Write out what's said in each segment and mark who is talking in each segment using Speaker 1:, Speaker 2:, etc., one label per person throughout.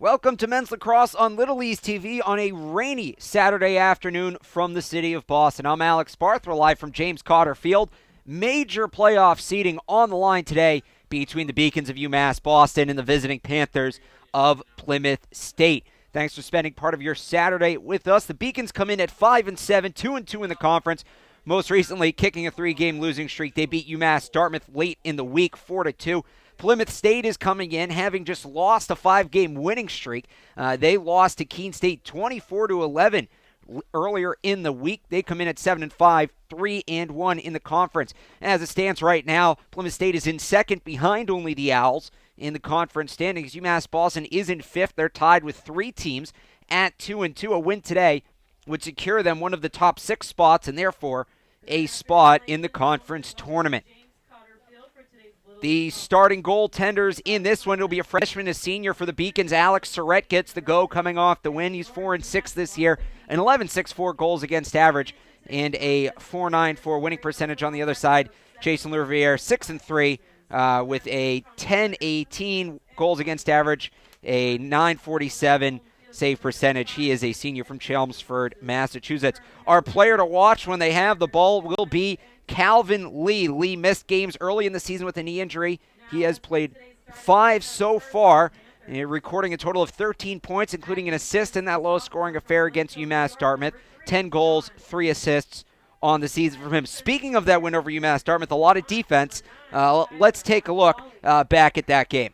Speaker 1: Welcome to Men's Lacrosse on Little East TV on a rainy Saturday afternoon from the city of Boston. I'm Alex Surette. We're live from James Cotter Field. Major playoff seeding on the line today between the Beacons of UMass Boston and the visiting Panthers of Plymouth State. Thanks for spending part of your Saturday with us. The Beacons come in at 5-7, 2-2 in the conference. Most recently, kicking a 3-game losing streak. They beat UMass Dartmouth late in the week, 4-2. Plymouth State is coming in, having just lost a 5-game winning streak. They lost to Keene State 24-11 earlier in the week. They come in at 7-5, 3-1 in the conference. As it stands right now, Plymouth State is in second behind only the Owls in the conference standings. UMass Boston is in fifth. They're tied with 3 teams at 2-2. A win today would secure them one of the top 6 spots and therefore a spot in the conference tournament. The starting goaltenders in this one will be a freshman, a senior for the Beacons. Alex Surette gets the go coming off the win. He's 4-6 this year, an 11.64 goals against average, and a .494 winning percentage on the other side. Jason Louviere, 6-3 with a 10.18 goals against average, a .947 save percentage. He is a senior from Chelmsford, Massachusetts. Our player to watch when they have the ball will be Calvin Lee. Lee missed games early in the season with a knee injury. He has played 5 so far, recording a total of 13 points, including an assist in that low-scoring affair against UMass Dartmouth. 10 goals, 3 assists on the season from him. Speaking of that win over UMass Dartmouth, a lot of defense. Let's take a look back at that game.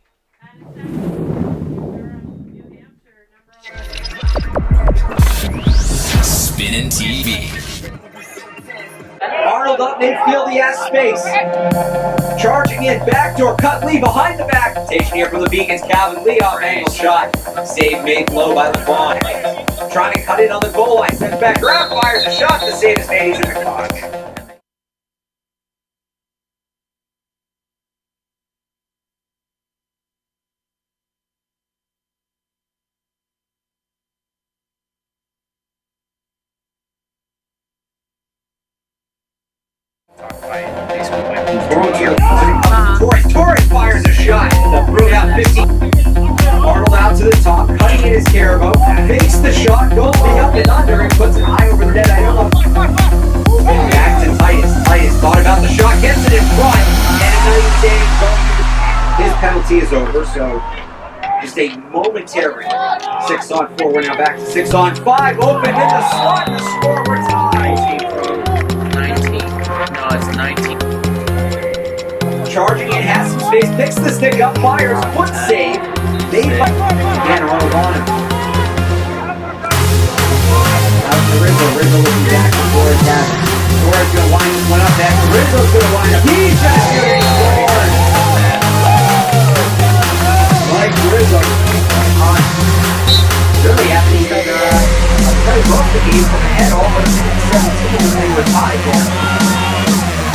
Speaker 2: Spinning TV.
Speaker 3: Arnold up midfield, he has space. Charging in, backdoor cut, Lee behind the back. Rotation here from the Beacons, Calvin Lee off angle shot. Save made low by LeBron. Trying to cut in on the goal line, sends back, ground fires a shot. The save is made, he's in the clock. Torres fires a shot. Throw out 15. Arnold out to the top, cutting in his Carabo. Fakes the shot, goalie up and under, and puts it high over the net. I don't know. Back to Titus. Titus thought about the shot, gets it in front, and another save. His penalty is over, so just a momentary 6-on-4. We're now back to 6-on-5. Open in the slot. The score, we're tied.
Speaker 2: 19. No, it's 19.
Speaker 3: Charging in, has some space, picks the stick up, fires, foot save. They fight. Again, Arnold on him. Out to Rizzo. Rizzo looking back before it's happened. Torres going to line this one up. After Rizzo's going to line up. He's just getting scored. Like Rizzo. Really happy he's got a pretty rough the game from the head all, but it's 17 when they were tied there.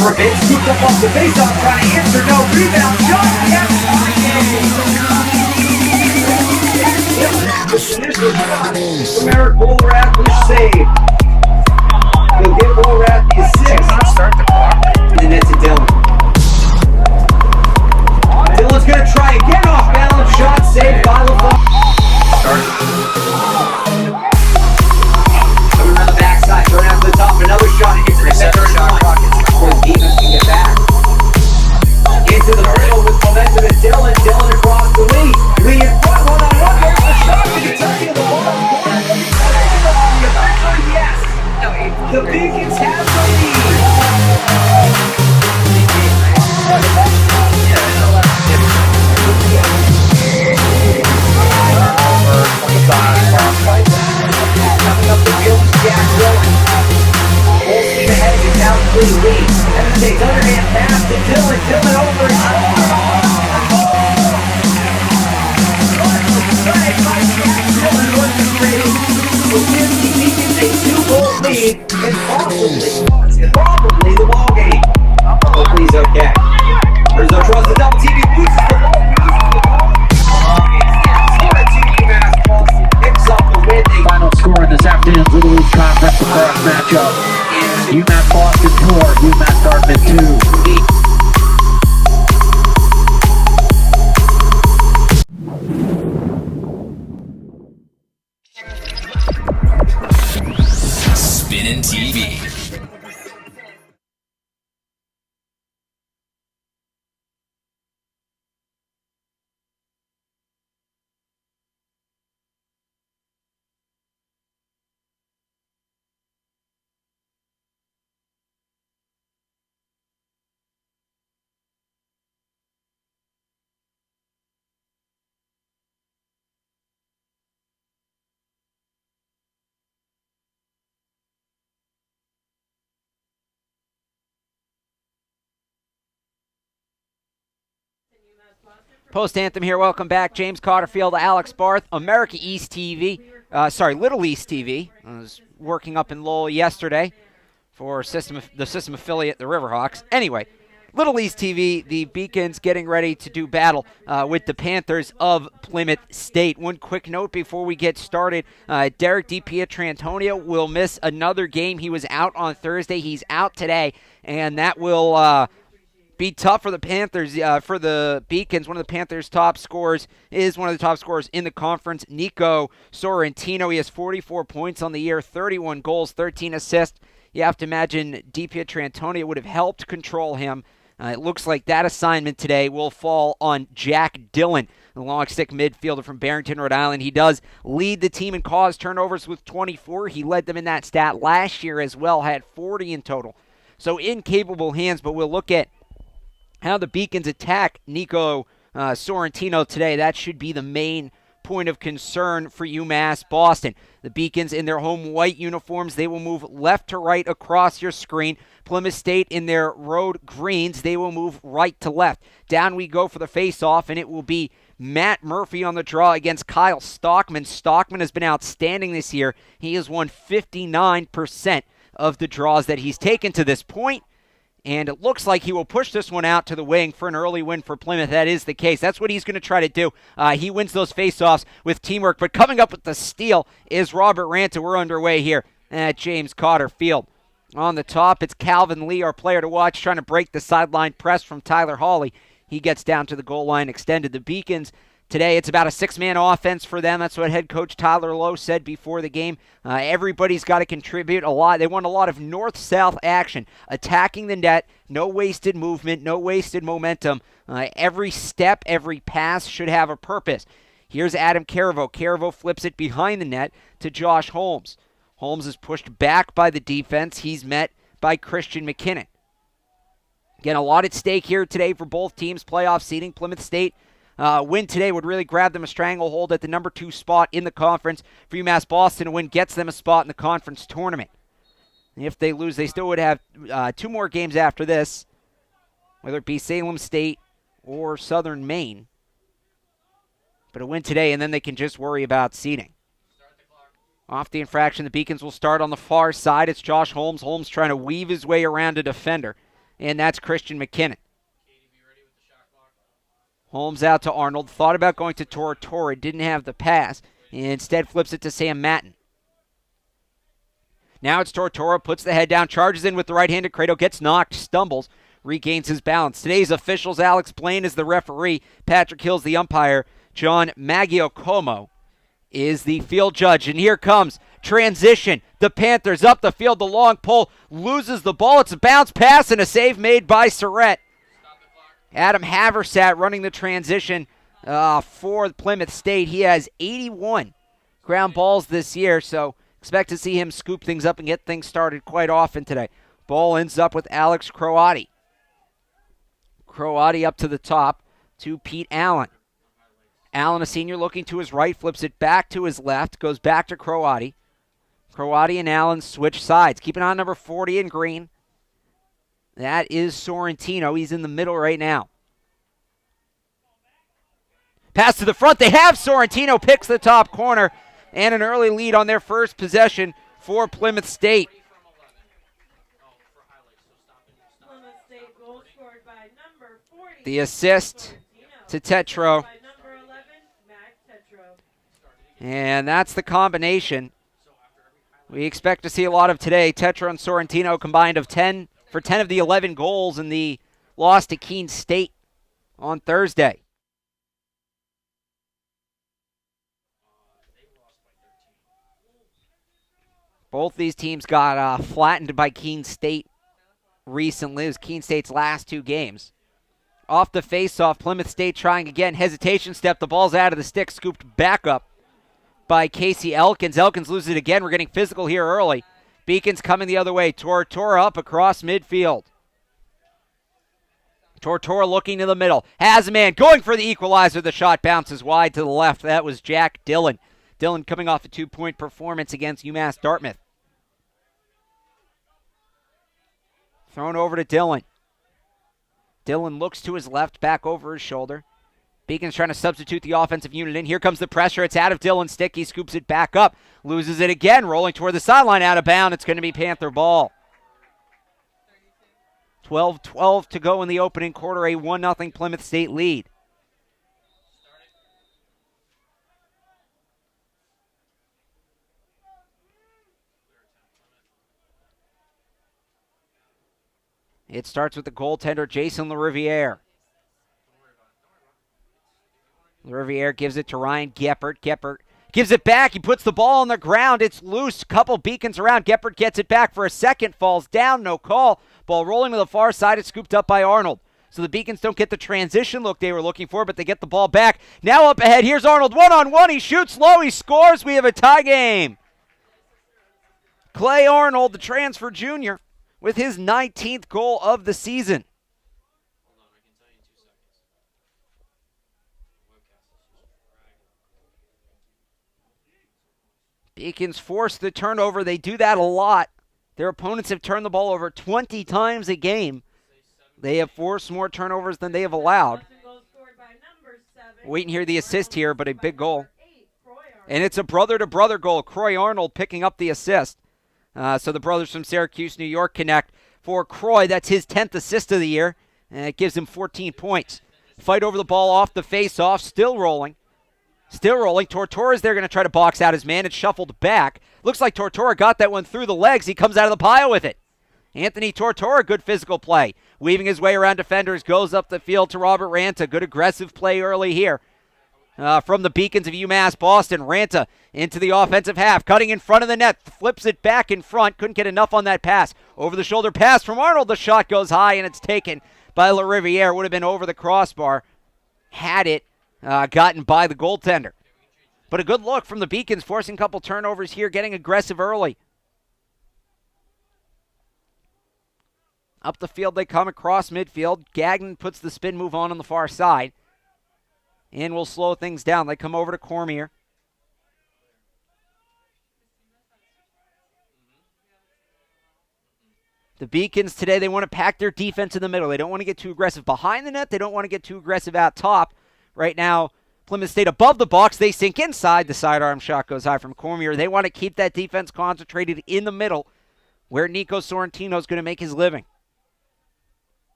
Speaker 3: For a bit, scooped up off the faceoff, trying to answer, no rebound, shot, yes! Initial shot from Eric Bollerath, which save. He'll give Bollerath the assist.
Speaker 2: Start the clock.
Speaker 3: And then it's to Dylan. Dylan's going to try again off balance, shot saved by LeBron. Coming around the backside, throwing out to the top, another shot, and hits it, center shot. Before the defense can get back. Into the middle with momentum and Dylan. Dylan across the lead. Lee in front, one-on-one. There's the shot to Kentucky of the ball. Yes. The Beacons have the lead. Coming up the field, Jack Dylan. Full speed ahead to Calvin Lee. And takes underhand pass to Dylan. Dylan over his Dylan was the free. Will give the Beacons a 2-goal lead and probably the ball game. Hopefully he's okay. There's no trust. The double TV boosts the ball. UMass Boston picks up the win.
Speaker 4: Final score in this afternoon's Little League Conference lacrosse matchup. UMass Boston 4, UMass Dartmouth 2.
Speaker 1: Post anthem here. Welcome back. James Cotterfield, Alex Barth, America East TV. Little East TV. I was working up in Lowell yesterday for the system affiliate, the Riverhawks. Anyway, Little East TV, the Beacons getting ready to do battle with the Panthers of Plymouth State. One quick note before we get started. Derek DiPietrantonio will miss another game. He was out on Thursday. He's out today, and that will be tough for the Panthers, for the Beacons. One of the Panthers' top scorers is one of the top scorers in the conference, Nico Sorrentino. He has 44 points on the year, 31 goals, 13 assists. You have to imagine DiPietrantonio would have helped control him. It looks like that assignment today will fall on Jack Dillon, the long stick midfielder from Barrington, Rhode Island. He does lead the team in caused turnovers with 24. He led them in that stat last year as well, had 40 in total. So in capable hands, but we'll look at how the Beacons attack Nico Sorrentino today. That should be the main point of concern for UMass Boston. The Beacons in their home white uniforms, they will move left to right across your screen. Plymouth State in their road greens, they will move right to left. Down we go for the face-off, and it will be Matt Murphy on the draw against Kyle Stockman. Stockman has been outstanding this year. He has won 59% of the draws that he's taken to this point. And it looks like he will push this one out to the wing for an early win for Plymouth. That is the case. That's what he's going to try to do. He wins those faceoffs with teamwork. But coming up with the steal is Robert Ranta. We're underway here at James Cotter Field. On the top, it's Calvin Lee, our player to watch, trying to break the sideline press from Tyler Hawley. He gets down to the goal line, extended. The Beacons today, it's about a six-man offense for them. That's what head coach Tyler Lowe said before the game. Everybody's got to contribute a lot. They want a lot of north-south action, attacking the net, no wasted movement, no wasted momentum. Every step, every pass should have a purpose. Here's Adam Caraveau. Caraveau flips it behind the net to Josh Holmes. Holmes is pushed back by the defense. He's met by Christian McKinnon. Again, a lot at stake here today for both teams. Playoff seeding. Plymouth State win today would really grab them a stranglehold at the number 2 spot in the conference. For UMass Boston, a win gets them a spot in the conference tournament. And if they lose, they still would have 2 more games after this, whether it be Salem State or Southern Maine. But a win today, and then they can just worry about seeding. Off the infraction, the Beacons will start on the far side. It's Josh Holmes. Holmes trying to weave his way around a defender, and that's Christian McKinnon. Holmes out to Arnold. Thought about going to Tortora. Didn't have the pass. Instead flips it to Sam Matton. Now it's Tortora. Puts the head down. Charges in with the right-handed. Credo gets knocked. Stumbles. Regains his balance. Today's officials, Alex Blaine is the referee. Patrick Hill's the umpire. John Maggiocomo is the field judge. And here comes transition. The Panthers up the field. The long pole loses the ball. It's a bounce pass and a save made by Surette. Adam Haversat running the transition for Plymouth State. He has 81 ground balls this year, so expect to see him scoop things up and get things started quite often today. Ball ends up with Alex Croati. Croati up to the top to Pete Allen. Allen, a senior, looking to his right, flips it back to his left, goes back to Croati. Croati and Allen switch sides. Keep an eye on number 40 in green. That is Sorrentino. He's in the middle right now. Pass to the front. They have Sorrentino. Picks the top corner. And an early lead on their first possession for Plymouth State. The assist to Tetro. And that's the combination we expect to see a lot of today. Tetro and Sorrentino combined of 10 for 10 of the 11 goals in the loss to Keene State on Thursday. Both these teams got flattened by Keene State recently. It was Keene State's last 2 games. Off the face-off, Plymouth State trying again. Hesitation step. The ball's out of the stick, scooped back up by Casey Elkins. Elkins loses it again. We're getting physical here early. Beacons coming the other way. Tortora up across midfield. Tortora looking to the middle. Has a man going for the equalizer. The shot bounces wide to the left. That was Jack Dillon. Dillon coming off a 2-point performance against UMass Dartmouth. Thrown over to Dillon. Dillon looks to his left, back over his shoulder. Beacon's trying to substitute the offensive unit in. Here comes the pressure. It's out of Dylan's stick. He scoops it back up. Loses it again. Rolling toward the sideline. Out of bounds. It's going to be Panther ball. 12-12 to go in the opening quarter. A 1-0 Plymouth State lead. It starts with the goaltender, Jason LaRiviere. LaRiviere gives it to Ryan Geppert. Geppert gives it back. He puts the ball on the ground. It's loose. Couple Beacons around. Geppert gets it back for a second. Falls down. No call. Ball rolling to the far side. It's scooped up by Arnold. So the Beacons don't get the transition look they were looking for, but they get the ball back. Now up ahead. Here's Arnold. One-on-one. He shoots low. He scores. We have a tie game. Clay Arnold, the transfer junior, with his 19th goal of the season. Beacons force the turnover. They do that a lot. Their opponents have turned the ball over 20 times a game. They have forced more turnovers than they have allowed. Waiting to hear the assist here, but a big goal. And it's a brother-to-brother goal. Croy Arnold picking up the assist. So the brothers from Syracuse, New York connect. For Croy, that's his 10th assist of the year, and it gives him 14 points. Fight over the ball off the face-off, still rolling. Still rolling. Tortora's there going to try to box out his man. It's shuffled back. Looks like Tortora got that one through the legs. He comes out of the pile with it. Anthony Tortora, good physical play. Weaving his way around defenders, goes up the field to Robert Ranta. Good aggressive play early here. From the Beacons of UMass Boston. Ranta into the offensive half, cutting in front of the net, flips it back in front. Couldn't get enough on that pass. Over the shoulder pass from Arnold. The shot goes high, and it's taken by LaRiviere. Would have been over the crossbar had it gotten by the goaltender. But a good look from the Beacons, forcing a couple turnovers here, getting aggressive early. Up the field they come across midfield. Gagnon puts the spin move on the far side. And will slow things down. They come over to Cormier. The Beacons today, they want to pack their defense in the middle. They don't want to get too aggressive behind the net. They don't want to get too aggressive out top. Right now, Plymouth State above the box. They sink inside. The sidearm shot goes high from Cormier. They want to keep that defense concentrated in the middle where Nico Sorrentino is going to make his living.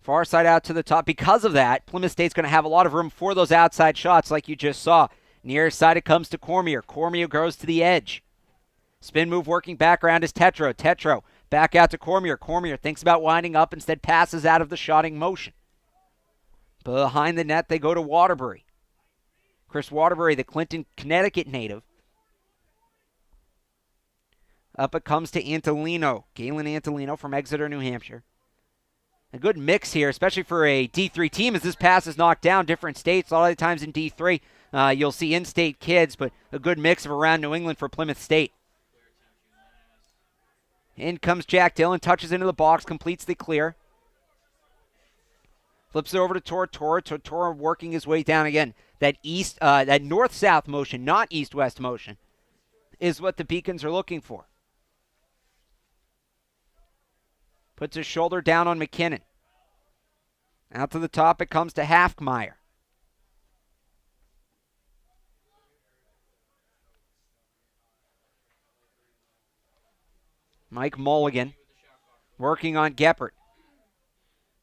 Speaker 1: Far side out to the top. Because of that, Plymouth State's going to have a lot of room for those outside shots like you just saw. Near side it comes to Cormier. Cormier goes to the edge. Spin move working back around is Tetro. Tetro back out to Cormier. Cormier thinks about winding up, instead passes out of the shotting motion. Behind the net they go to Waterbury. Chris Waterbury, the Clinton, Connecticut native. Up it comes to Antolino. Galen Antolino from Exeter, New Hampshire. A good mix here, especially for a D3 team, as this pass is knocked down. Different states, a lot of the times in D3, you'll see in-state kids, but a good mix of around New England for Plymouth State. In comes Jack Dillon, touches into the box, completes the clear. Flips it over to Tortora. Tortora working his way down again. That north-south motion, not east-west motion, is what the Beacons are looking for. Puts his shoulder down on McKinnon. Out to the top it comes to Halfmeyer. Mike Mulligan working on Geppert.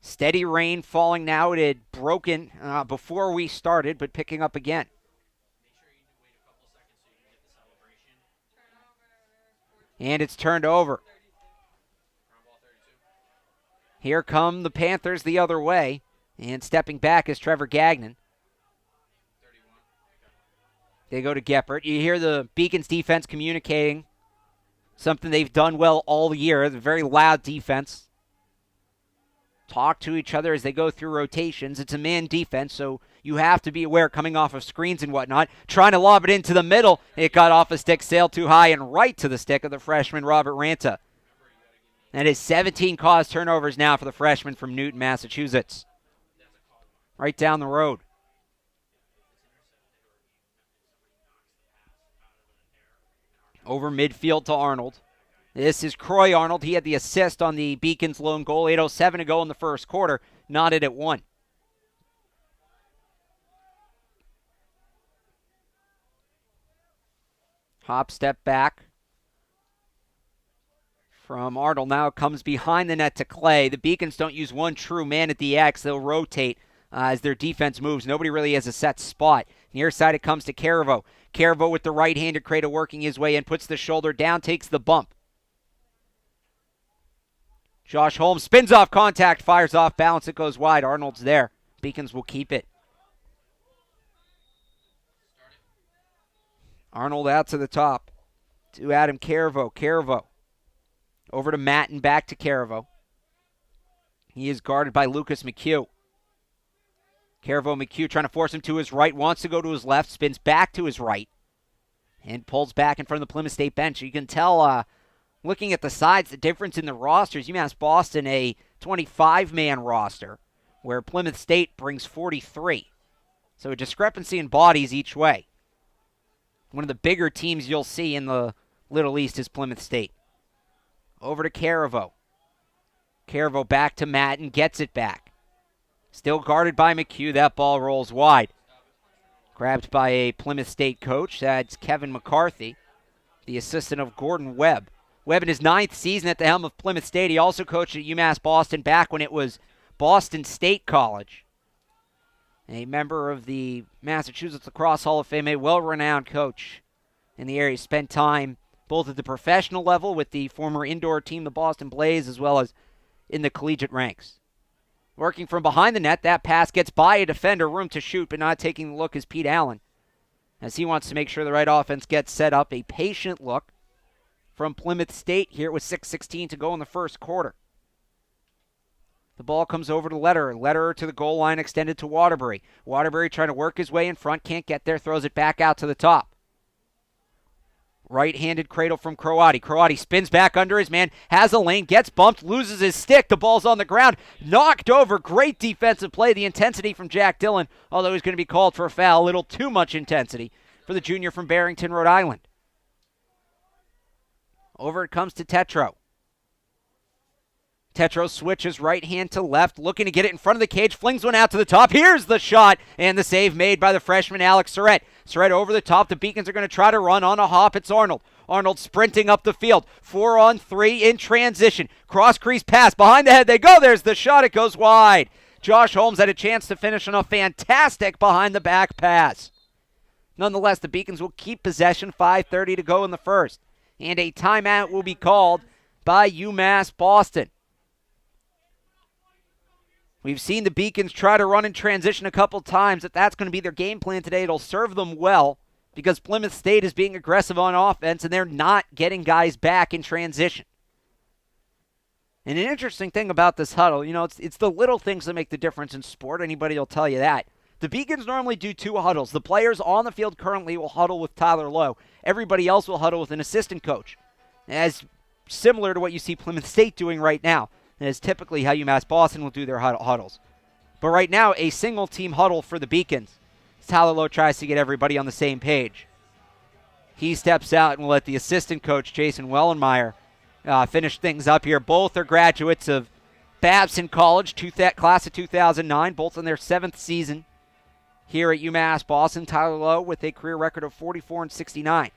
Speaker 1: Steady rain falling now. It had broken before we started, but picking up again. And it's turned over. Here come the Panthers the other way. And stepping back is Trevor Gagnon. They go to Geppert. You hear the Beacons defense communicating. Something they've done well all year. It's a very loud defense. Talk to each other as they go through rotations. It's a man defense, so you have to be aware coming off of screens and whatnot. Trying to lob it into the middle. It got off a stick, sailed too high, and right to the stick of the freshman Robert Ranta. That is 17 caused turnovers now for the freshman from Newton, Massachusetts. Right down the road. Over midfield to Arnold. This is Croy Arnold. He had the assist on the Beacons lone goal. 8:07 to go in the first quarter. Knotted at 1. Hop step back from Arnold. Now it comes behind the net to Clay. The Beacons don't use one true man at the X. They'll rotate as their defense moves. Nobody really has a set spot. Near side it comes to Caravo. Caravo with the right-handed Cradle working his way in, puts the shoulder down, takes the bump. Josh Holmes spins off contact, fires off balance, it goes wide. Arnold's there. Beacons will keep it. Arnold out to the top to Adam Caravo. Caravo over to Matt and back to Caravo. He is guarded by Lucas McHugh. Caravo McHugh trying to force him to his right, wants to go to his left, spins back to his right, and pulls back in front of the Plymouth State bench. You can tell, looking at the sides, the difference in the rosters. UMass Boston, a 25-man roster, where Plymouth State brings 43. So a discrepancy in bodies each way. One of the bigger teams you'll see in the Little East is Plymouth State. Over to Caravo. Caravo back to Madden, gets it back. Still guarded by McHugh. That ball rolls wide. Grabbed by a Plymouth State coach. That's Kevin McCarthy, the assistant of Gordon Webb. Webb in his 9th season at the helm of Plymouth State. He also coached at UMass Boston back when it was Boston State College. A member of the Massachusetts Lacrosse Hall of Fame, a well-renowned coach in the area. Spent time both at the professional level with the former indoor team, the Boston Blaze, as well as in the collegiate ranks. Working from behind the net, that pass gets by a defender, room to shoot, but not taking the look is Pete Allen, as he wants to make sure the right offense gets set up. A patient look from Plymouth State here with 6:16 to go in the first quarter. The ball comes over to Lederer. Lederer to the goal line, extended to Waterbury. Waterbury trying to work his way in front, can't get there, throws it back out to the top. Right-handed cradle from Croati. Croati spins back under his man, has a lane, gets bumped, loses his stick. The ball's on the ground, knocked over. Great defensive play. The intensity from Jack Dillon, although he's going to be called for a foul. A little too much intensity for the junior from Barrington, Rhode Island. Over it comes to Tetro. Tetro switches right hand to left, looking to get it in front of the cage, flings one out to the top. Here's the shot, and the save made by the freshman Alex Surette. Surette over the top. The Beacons are going to try to run on a hop. It's Arnold. Arnold sprinting up the field. 4-on-3 in transition. Cross crease pass. Behind the head they go. There's the shot. It goes wide. Josh Holmes had a chance to finish on a fantastic behind the back pass. Nonetheless, the Beacons will keep possession. 5:30 to go in the first. And a timeout will be called by UMass Boston. We've seen the Beacons try to run in transition a couple times. If that's going to be their game plan today, it'll serve them well because Plymouth State is being aggressive on offense and they're not getting guys back in transition. And an interesting thing about this huddle, it's the little things that make the difference in sport. Anybody will tell you that. The Beacons normally do 2 huddles. The players on the field currently will huddle with Tyler Lowe. Everybody else will huddle with an assistant coach, as similar to what you see Plymouth State doing right now. That is typically how UMass Boston will do their huddles. But right now, a single-team huddle for the Beacons. Tyler Lowe tries to get everybody on the same page. He steps out and will let the assistant coach, Jason Wellenmeyer, finish things up here. Both are graduates of Babson College, class of 2009, both in their 7th season here at UMass Boston. Tyler Lowe with a career record of 44-69.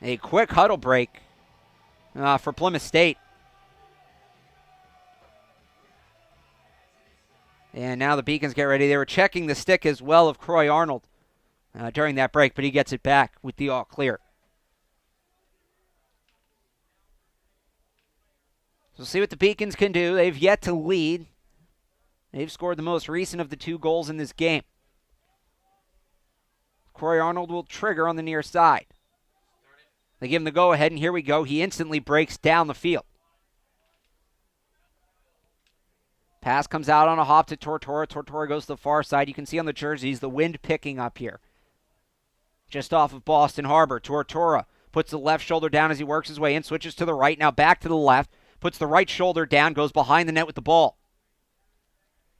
Speaker 1: A quick huddle break for Plymouth State. And now the Beacons get ready. They were checking the stick as well of Croy Arnold during that break, but he gets it back with the all clear. So we'll see what the Beacons can do. They've yet to lead. They've scored the most recent of the 2 goals in this game. Croy Arnold will trigger on the near side. They give him the go-ahead, and here we go. He instantly breaks down the field. Pass comes out on a hop to Tortora. Tortora goes to the far side. You can see on the jerseys the wind picking up here. Just off of Boston Harbor. Tortora puts the left shoulder down as he works his way in, switches to the right, now back to the left, puts the right shoulder down, goes behind the net with the ball.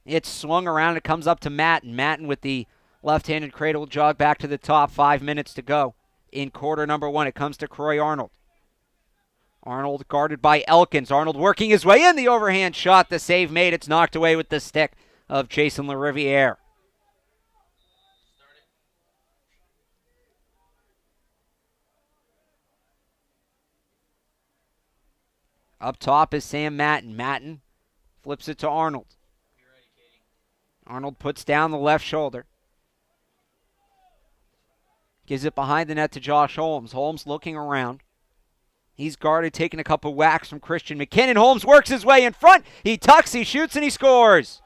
Speaker 1: It's swung around. It comes up to Matten. Matten with the left-handed cradle jog back to the top. 5 minutes to go. In quarter number 1, it comes to Croy Arnold. Arnold guarded by Elkins. Arnold working his way in. The overhand shot. The save made. It's knocked away with the stick of Jason LaRiviere. Up top is Sam Matten. Matten flips it to Arnold. Arnold puts down the left shoulder. Gives it behind the net to Josh Holmes. Holmes looking around. He's guarded, taking a couple whacks from Christian McKinnon. Holmes works his way in front. He tucks, he shoots, and he scores.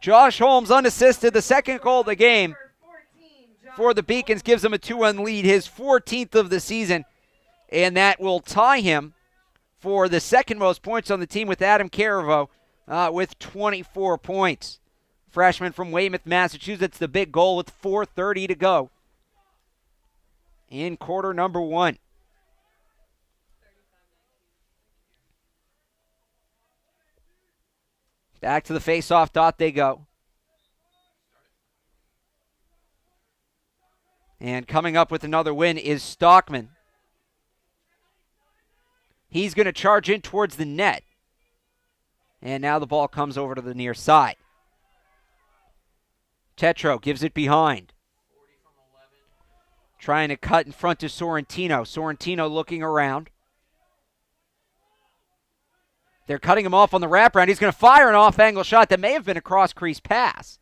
Speaker 1: Josh Holmes unassisted, the second goal of the game for the Beacons, gives him a 2-1 lead, his 14th of the season, and that will tie him for the second most points on the team with Adam Caraveau with 24 points. Freshman from Weymouth, Massachusetts, the big goal with 4:30 to go in quarter number 1. Back to the face-off dot they go. And coming up with another win is Stockman. He's going to charge in towards the net. And now the ball comes over to the near side. Tetro gives it behind. Trying to cut in front to Sorrentino. Sorrentino looking around. They're cutting him off on the wraparound. He's going to fire an off-angle shot that may have been a cross-crease pass.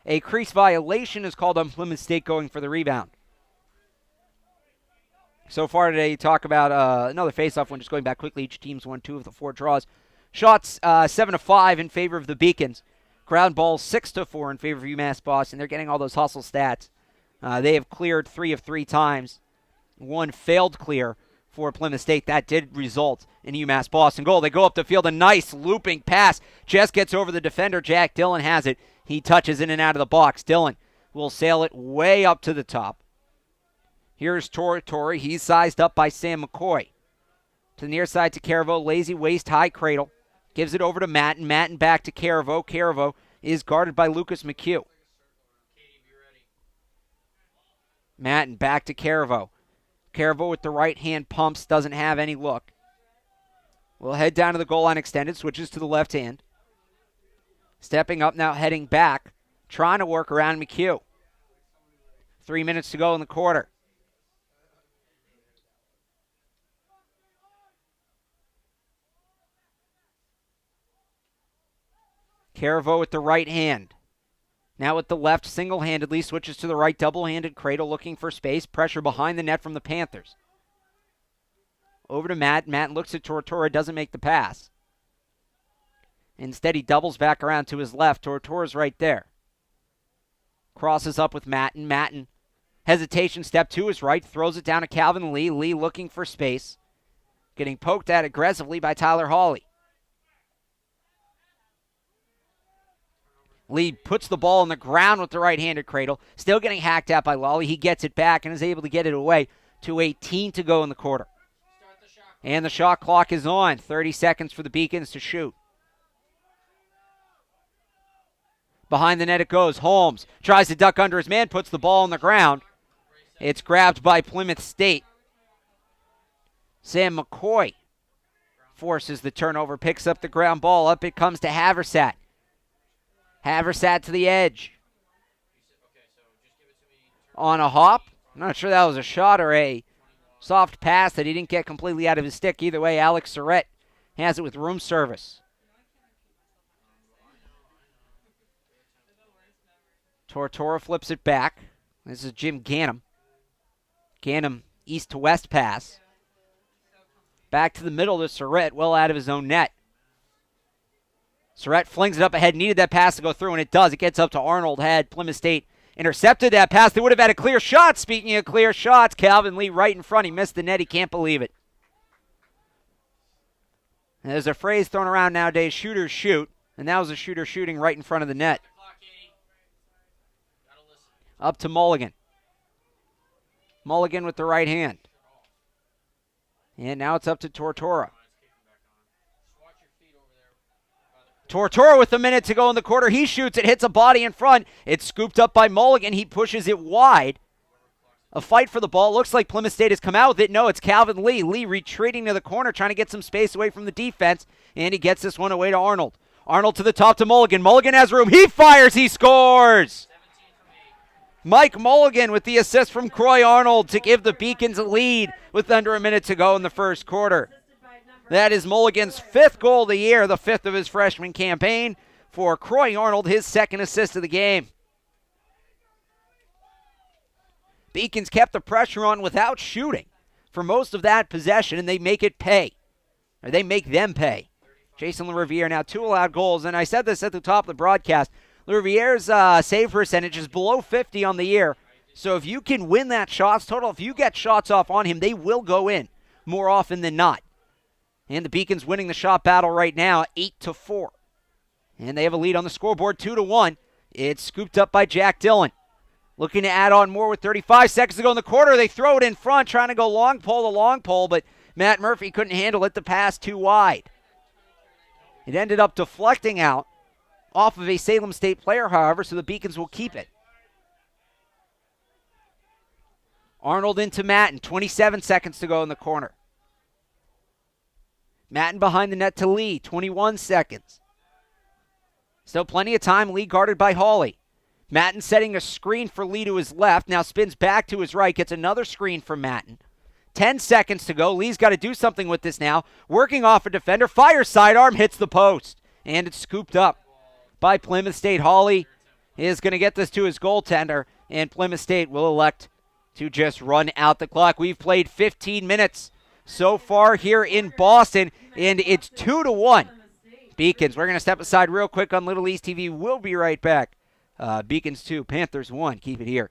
Speaker 1: A crease violation is called on Plymouth State going for the rebound. So far today, you talk about another face-off one, just going back quickly. Each team's won 2 of the 4 draws. Shots 7-5 in favor of the Beacons. Ground balls 6-4 in favor of UMass Boston. They're getting all those hustle stats. They have cleared 3 of 3 times. 1 failed clear for Plymouth State. That did result in UMass Boston goal. They go up the field, a nice looping pass. Just gets over the defender. Jack Dillon has it. He touches in and out of the box. Dillon will sail it way up to the top. Here's Torrey. He's sized up by Sam McCoy. To the near side to Caraveau. Lazy waist, high cradle. Gives it over to Matten. Matten back to Caraveau. Caraveau is guarded by Lucas McHugh. Matten back to Caraveau. Caraveau with the right hand pumps, doesn't have any look. Will head down to the goal line extended, switches to the left hand. Stepping up now, heading back, trying to work around McHugh. 3 minutes to go in the quarter. Caraveau with the right hand. Now with the left, single-handedly, switches to the right, double-handed cradle, looking for space. Pressure behind the net from the Panthers. Over to Matt. Matt looks at Tortora, doesn't make the pass. Instead, he doubles back around to his left. Tortora's right there. Crosses up with Matten. Matten, hesitation, step to his right, throws it down to Calvin Lee. Lee looking for space. Getting poked at aggressively by Tyler Hawley. Lee puts the ball on the ground with the right-handed cradle. Still getting hacked at by Lawley. He gets it back and is able to get it away. 2:18 to go in the quarter. And the shot clock is on. 30 seconds for the Beacons to shoot. Behind the net it goes. Holmes tries to duck under his man, puts the ball on the ground. It's grabbed by Plymouth State. Sam McCoy forces the turnover, picks up the ground ball. Up it comes to Haversat. Haversat to the edge. On a hop. I'm not sure that was a shot or a soft pass that he didn't get completely out of his stick. Either way, Alex Surette has it with room service. Tortora flips it back. This is Jim Ganem. Ganem east to west pass. Back to the middle to Surette, well out of his own net. Surette flings it up ahead, needed that pass to go through, and it does. It gets up to Arnold. Had Plymouth State intercepted that pass, they would have had a clear shot. Speaking of clear shots, Calvin Lee right in front. He missed the net. He can't believe it. There's a phrase thrown around nowadays, shooters shoot, and that was a shooter shooting right in front of the net. Up to Mulligan. Mulligan with the right hand. And now it's up to Tortora. Tortora with a minute to go in the quarter. He shoots it, hits a body in front. It's scooped up by Mulligan. He pushes it wide. A fight for the ball. Looks like Plymouth State has come out with it. No, it's Calvin Lee. Lee retreating to the corner, trying to get some space away from the defense. And he gets this one away to Arnold. Arnold to the top to Mulligan. Mulligan has room. He fires. He scores. Mike Mulligan with the assist from Croy Arnold to give the Beacons a lead with under a minute to go in the first quarter. That is Mulligan's 5th goal of the year, the 5th of his freshman campaign. For Clay Arnold, his 2nd assist of the game. Beacons kept the pressure on without shooting for most of that possession, and they make it pay. Or they make them pay. Jason LaRiviere now 2 allowed goals, and I said this at the top of the broadcast. LaRiviere's save percentage is below 50 on the year, so if you can win that shots total, if you get shots off on him, they will go in more often than not. And the Beacons winning the shot battle right now, 8-4. And they have a lead on the scoreboard, 2-1. It's scooped up by Jack Dillon. Looking to add on more with 35 seconds to go in the quarter. They throw it in front, trying to go long pole, but Matt Murphy couldn't handle it. The pass too wide. It ended up deflecting out off of a Salem State player, however, so the Beacons will keep it. Arnold into Matten, 27 seconds to go in the corner. Matten behind the net to Lee, 21 seconds. Still plenty of time, Lee guarded by Hawley. Matten setting a screen for Lee to his left, now spins back to his right, gets another screen from Matten. 10 seconds to go, Lee's got to do something with this now. Working off a defender, fires sidearm, hits the post. And it's scooped up by Plymouth State. Hawley is going to get this to his goaltender, and Plymouth State will elect to just run out the clock. We've played 15 minutes so far here in Boston, and it's 2-1. Beacons, we're going to step aside real quick on Little East TV. We'll be right back. Beacons 2, Panthers 1. Keep it here.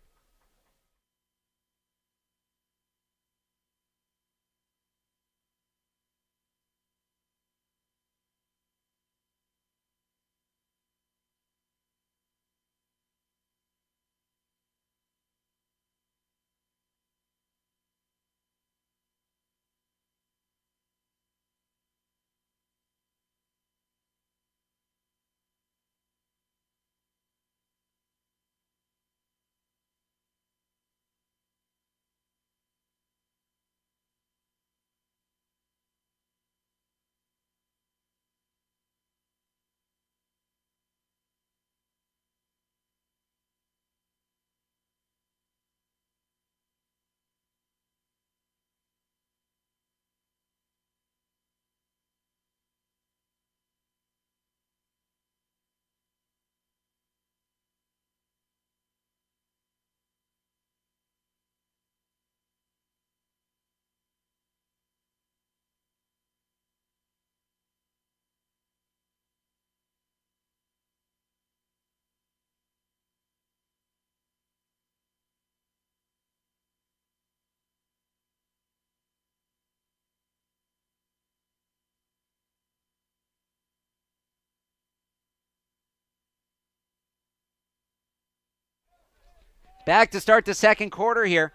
Speaker 1: Back to start the second quarter here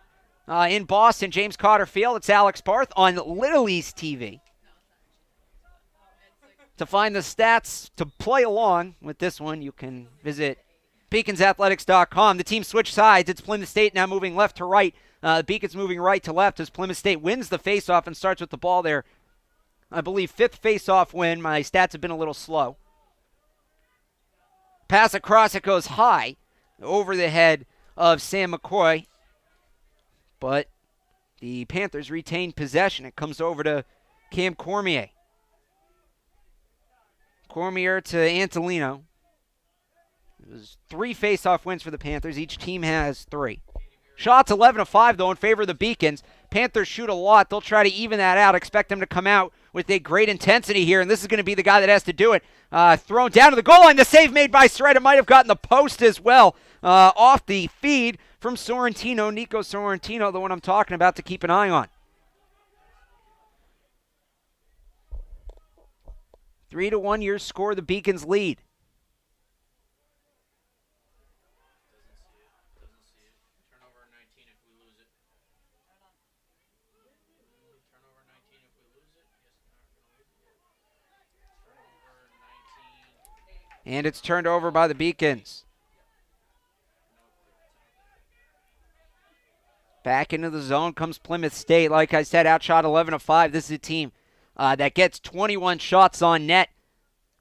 Speaker 1: in Boston. James Cotter Field. It's Alex Barth on Little East TV. To find the stats to play along with this one, you can visit beaconsathletics.com. The team switched sides. It's Plymouth State now moving left to right. Beacons moving right to left as Plymouth State wins the faceoff and starts with the ball there. I believe 5th faceoff win. My stats have been a little slow. Pass across, it goes high over the head of Sam McCoy. But the Panthers retain possession. It comes over to Cam Cormier. Cormier to Antolino. It was 3 face-off wins for the Panthers. Each team has 3. Shots 11-5, though, in favor of the Beacons. Panthers shoot a lot. They'll try to even that out. Expect them to come out with a great intensity here, and this is going to be the guy that has to do it. Thrown down to the goal line. The save made by Surette. It might have gotten the post as well. Off the feed from Sorrentino. Nico Sorrentino, the one I'm talking about, to keep an eye on. 3-1 your score. The Beacons lead. And it's turned over by the Beacons. Back into the zone comes Plymouth State. Like I said, outshot 11-5. This is a team that gets 21 shots on net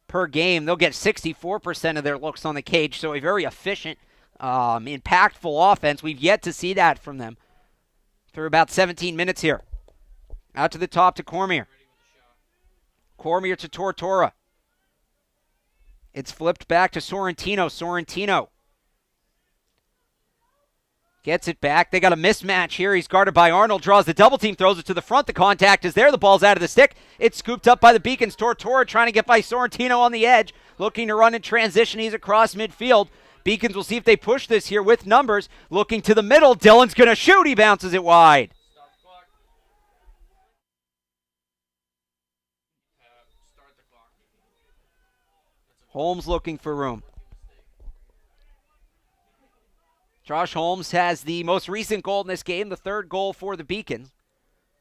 Speaker 1: per game. They'll get 64% of their looks on the cage, so a very efficient, impactful offense. We've yet to see that from them through about 17 minutes here. Out to the top to Cormier. Cormier to Tortora. It's flipped back to Sorrentino. Sorrentino gets it back. They got a mismatch here. He's guarded by Arnold. Draws the double team. Throws it to the front. The contact is there. The ball's out of the stick. It's scooped up by the Beacons. Tortora trying to get by Sorrentino on the edge. Looking to run in transition. He's across midfield. Beacons will see if they push this here with numbers. Looking to the middle. Dillon's going to shoot. He bounces it wide. Holmes looking for room. Josh Holmes has the most recent goal in this game, the third goal for the Beacons,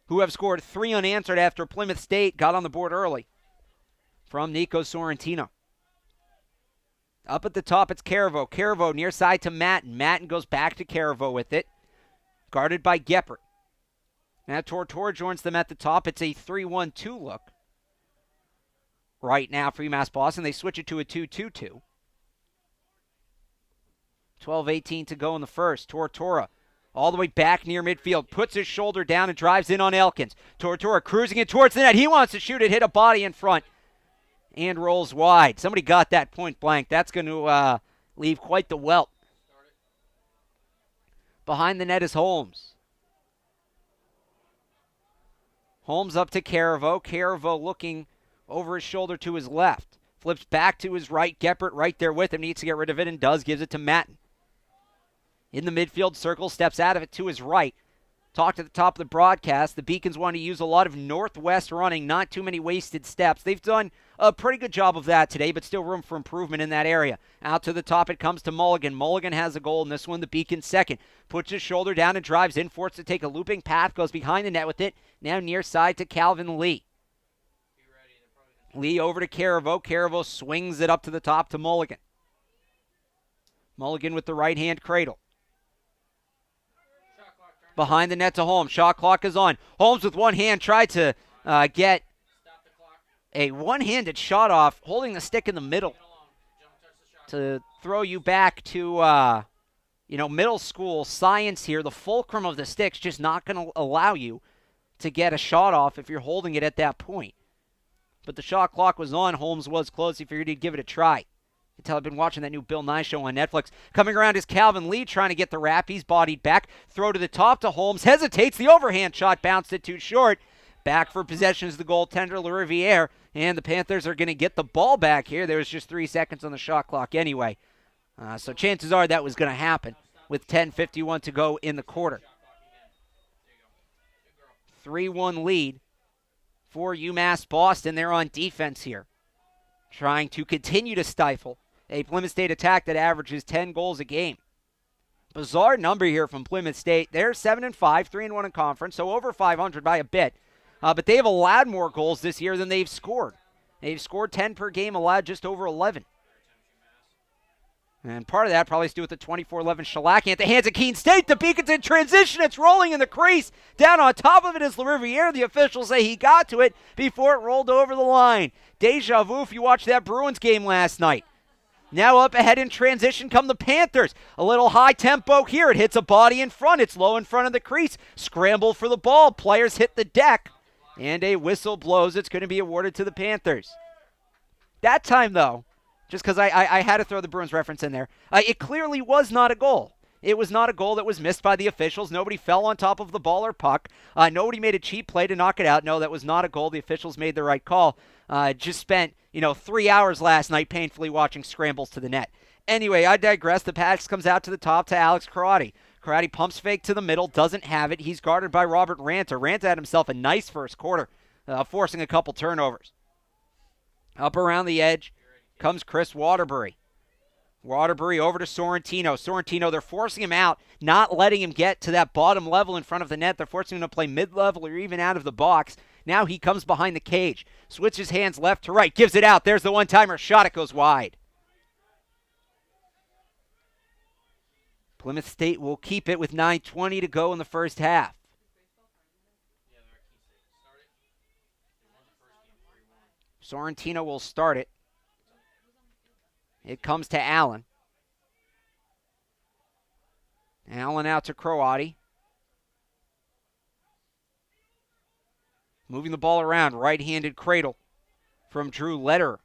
Speaker 1: who have scored 3 unanswered after Plymouth State got on the board early from Nico Sorrentino. Up at the top, it's Caravo. Caravo near side to Matten. Matten goes back to Caravo with it, guarded by Geppert. Now Tortora joins them at the top. It's a 3-1-2 look right now for UMass Boston. They switch it to a 2-2-2. 12:18 to go in the first. Tortora all the way back near midfield. Puts his shoulder down and drives in on Elkins. Tortora cruising it towards the net. He wants to shoot it. Hit a body in front and rolls wide. Somebody got that point blank. That's going to leave quite the welt. Behind the net is Holmes. Holmes up to Caravo. Caravo looking over his shoulder to his left. Flips back to his right. Geppert right there with him. Needs to get rid of it and does. Gives it to Matten. In the midfield circle. Steps out of it to his right. Talked at the top of the broadcast. The Beacons want to use a lot of northwest running. Not too many wasted steps. They've done a pretty good job of that today, but still room for improvement in that area. Out to the top it comes to Mulligan. Mulligan has a goal in this one. The Beacons second. Puts his shoulder down and drives in. Forced to take a looping path. Goes behind the net with it. Now near side to Calvin Lee. Lee over to Caravo. Caravo swings it up to the top to Mulligan. Mulligan with the right-hand cradle. Behind the net to Holmes. Shot clock is on. Holmes with one hand tried to get a one-handed shot off, holding the stick in the middle to throw you back to, middle school science here. The fulcrum of the stick's just not going to allow you to get a shot off if you're holding it at that point. But the shot clock was on. Holmes was close. He figured he'd give it a try. You can tell I've been watching that new Bill Nye show on Netflix. Coming around is Calvin Lee trying to get the wrap. He's bodied back. Throw to the top to Holmes. Hesitates. The overhand shot bounced it too short. Back for possession is the goaltender, LaRiviere. And the Panthers are going to get the ball back here. There was just 3 seconds on the shot clock anyway. So chances are that was going to happen with 10:51 to go in the quarter. 3-1 lead for UMass Boston. They're on defense here, trying to continue to stifle a Plymouth State attack that averages 10 goals a game. Bizarre number here from Plymouth State. They're 7-5, 3-1 in conference, so over 500 by a bit. But they have allowed more goals this year than they've scored. They've scored 10 per game, allowed just over 11. And part of that probably has to do with the 24-11 shellacking at the hands of Keene State. The Beacons in transition. It's rolling in the crease. Down on top of it is LaRiviere. The officials say he got to it before it rolled over the line. Deja vu if you watched that Bruins game last night. Now up ahead in transition come the Panthers. A little high tempo here. It hits a body in front. It's low in front of the crease. Scramble for the ball. Players hit the deck. And a whistle blows. It's going to be awarded to the Panthers. That time, though, just because I had to throw the Bruins reference in there, it clearly was not a goal. It was not a goal that was missed by the officials. Nobody fell on top of the ball or puck. Nobody made a cheap play to knock it out. No, that was not a goal. The officials made the right call. Just spent, 3 hours last night painfully watching scrambles to the net. Anyway, I digress. The pass comes out to the top to Alex Surette. Surette pumps fake to the middle, doesn't have it. He's guarded by Robert Ranter. Ranter had himself a nice first quarter, forcing a couple turnovers. Up around the edge comes Chris Waterbury. Waterbury over to Sorrentino. Sorrentino, they're forcing him out, not letting him get to that bottom level in front of the net. They're forcing him to play mid-level or even out of the box. Now he comes behind the cage, switches hands left to right, gives it out. There's the one-timer shot. It goes wide. Plymouth State will keep it with 9:20 to go in the first half. Sorrentino will start it. It comes to Allen. Allen out to Croati. Moving the ball around, right-handed cradle. from Drew Lederer.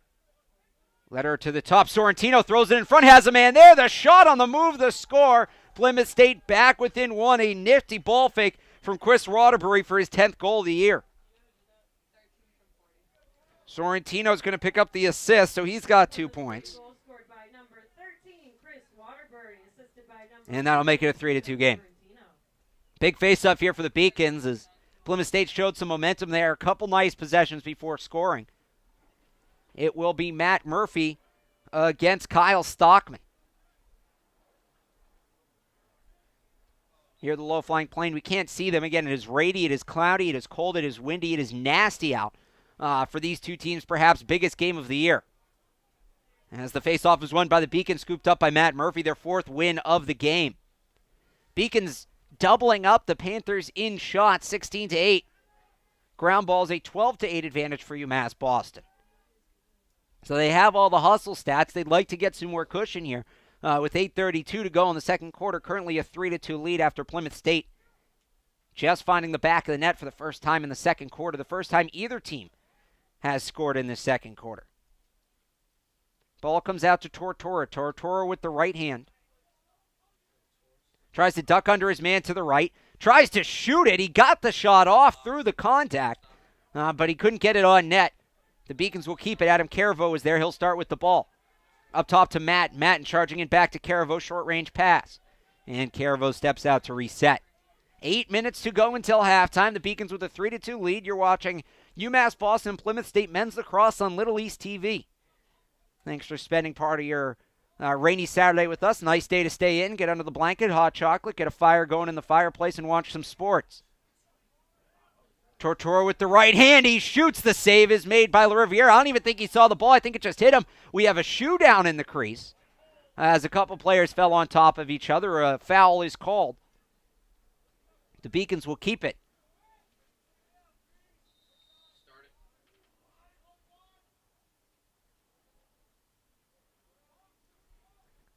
Speaker 1: Lederer to the top. Sorrentino throws it in front, has a man there. The shot on the move, the score. Plymouth State back within one. A nifty ball fake from Chris Waterbury for his 10th goal of the year. Sorrentino's going to pick up the assist, so he's got 2 points. And that'll make it a 3-2 game. Big face-off here for the Beacons as Plymouth State showed some momentum there. A couple nice possessions before scoring. It will be Matt Murphy against Kyle Stockman. Here the low-flying plane. We can't see them. Again, it is rainy, it is cloudy, it is cold, it is windy, it is nasty out for these two teams. Perhaps biggest game of the year. As the face-off is won by the Beacons, scooped up by Matt Murphy, their 4th win of the game. Beacons doubling up the Panthers in shots, 16-8. Ground ball is a 12-8 advantage for UMass Boston. So they have all the hustle stats. They'd like to get some more cushion here. With 8:32 to go in the second quarter, currently a 3-2 lead after Plymouth State just finding the back of the net for the first time in the second quarter. The first time either team has scored in the second quarter. Ball comes out to Tortora. Tortora with the right hand. Tries to duck under his man to the right. Tries to shoot it. He got the shot off through the contact, but he couldn't get it on net. The Beacons will keep it. Adam Caravo is there. He'll start with the ball. Up top to Matt. Matt charging it back to Caravo. Short-range pass. And Caravo steps out to reset. 8 minutes to go until halftime. The Beacons with a 3-2 lead. You're watching UMass Boston Plymouth State Men's Lacrosse on Little East TV. Thanks for spending part of your rainy Saturday with us. Nice day to stay in, get under the blanket, hot chocolate, get a fire going in the fireplace, and watch some sports. Tortora with the right hand. He shoots. The save is made by LaRiviere. I don't even think he saw the ball. I think it just hit him. We have a shoe down in the crease as a couple players fell on top of each other. A foul is called. The Beacons will keep it.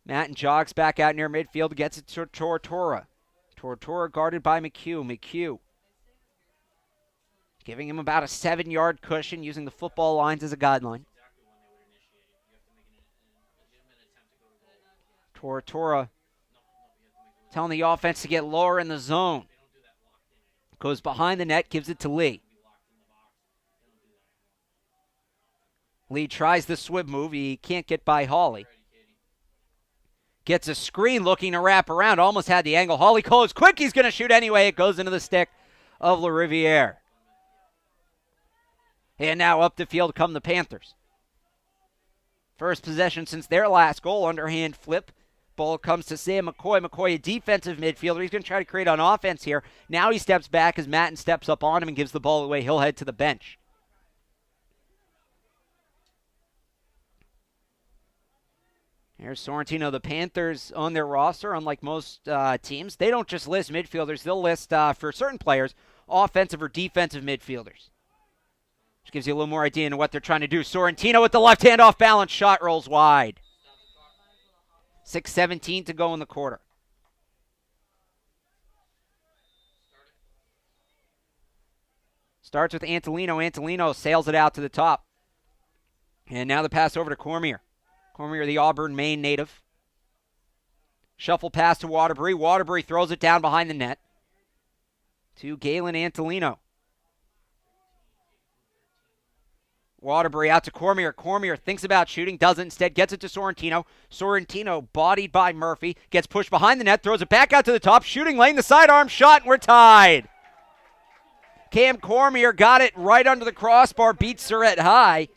Speaker 1: Matt jogs back out near midfield, gets it to Tortora. Tortora guarded by McHugh. McHugh giving him about a 7-yard cushion, using the football lines as a guideline. Tortora telling the offense to get lower in the zone. Goes behind the net, gives it to Lee. Lee tries the swim move. He can't get by Hawley. Gets a screen looking to wrap around. Almost had the angle. Hawley goes quick. He's going to shoot anyway. It goes into the stick of LaRiviere. And now up the field come the Panthers. First possession since their last goal. Underhand flip. Ball comes to Sam McCoy. McCoy, a defensive midfielder. He's going to try to create on offense here. Now he steps back as Matten steps up on him and gives the ball away. He'll head to the bench. Here's Sorrentino. The Panthers on their roster, unlike most teams, they don't just list midfielders. They'll list, for certain players, offensive or defensive midfielders. Which gives you a little more idea into what they're trying to do. Sorrentino with the left hand off balance. Shot rolls wide. 6:17 to go in the quarter. Starts with Antolino. Antolino sails it out to the top. And now the pass over to Cormier. Cormier, the Auburn, Maine native. Shuffle pass to Waterbury. Waterbury throws it down behind the net to Galen Antolino. Waterbury out to Cormier. Cormier thinks about shooting, doesn't. Instead gets it to Sorrentino. Sorrentino, bodied by Murphy, gets pushed behind the net, throws it back out to the top. Shooting lane, the sidearm shot, and we're tied. Cam Cormier got it right under the crossbar, beats Surette high.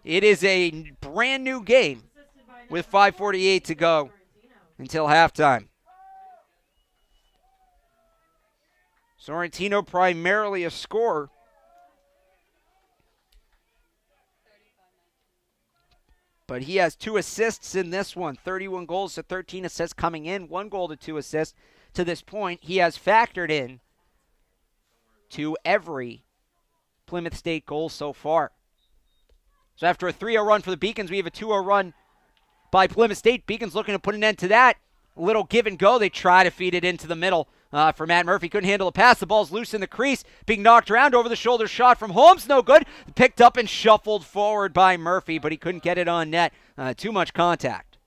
Speaker 1: It is a brand new game with 5:48 to go until halftime. Sorrentino primarily a scorer. But he has 2 assists in this one. 31 goals to 13 assists coming in. 1 goal to 2 assists to this point. He has factored in to every Plymouth State goal so far. So after a 3-0 run for the Beacons, we have a 2-0 run by Plymouth State. Beacons looking to put an end to that. A little give and go. They try to feed it into the middle. for Matt Murphy. Couldn't handle the pass. The ball's loose in the crease. Being knocked around. Over the shoulder shot from Holmes. No good. Picked up and shuffled forward by Murphy, but he couldn't get it on net. Too much contact.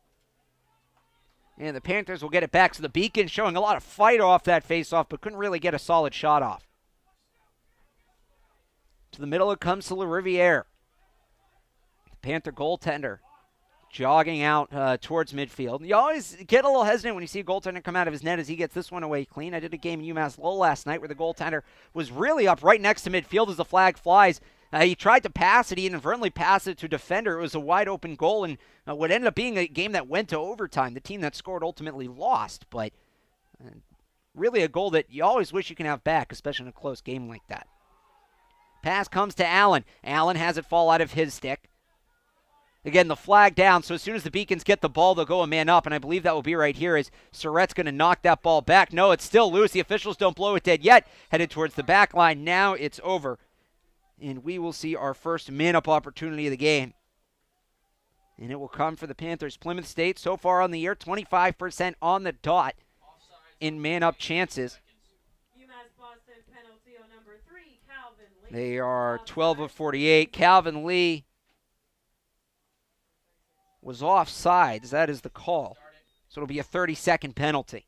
Speaker 1: And the Panthers will get it back. So the Beacon showing a lot of fight off that faceoff, but couldn't really get a solid shot off. To the middle it comes to LaRiviere. The Panther goaltender jogging out towards midfield. You always get a little hesitant when you see a goaltender come out of his net as he gets this one away clean. I did a game in UMass Lowell last night where the goaltender was really up right next to midfield as the flag flies. He tried to pass it. He inadvertently passed it to a defender. It was a wide-open goal, and what ended up being a game that went to overtime. The team that scored ultimately lost, but really a goal that you always wish you can have back, especially in a close game like that. Pass comes to Allen. Allen has it fall out of his stick. Again, the flag down, so as soon as the Beacons get the ball, they'll go a man up, and I believe that will be right here as Surette's going to knock that ball back. No, it's still loose. The officials don't blow it dead yet. Headed towards the back line. Now it's over, and we will see our first man-up opportunity of the game. And it will come for the Panthers. Plymouth State, so far on the year, 25% on the dot in man-up chances.
Speaker 5: UMass Boston penalty on number 3, Calvin Lee.
Speaker 1: They are 12 of 48. Calvin Lee was offsides. That is the call. So it'll be a 30-second penalty.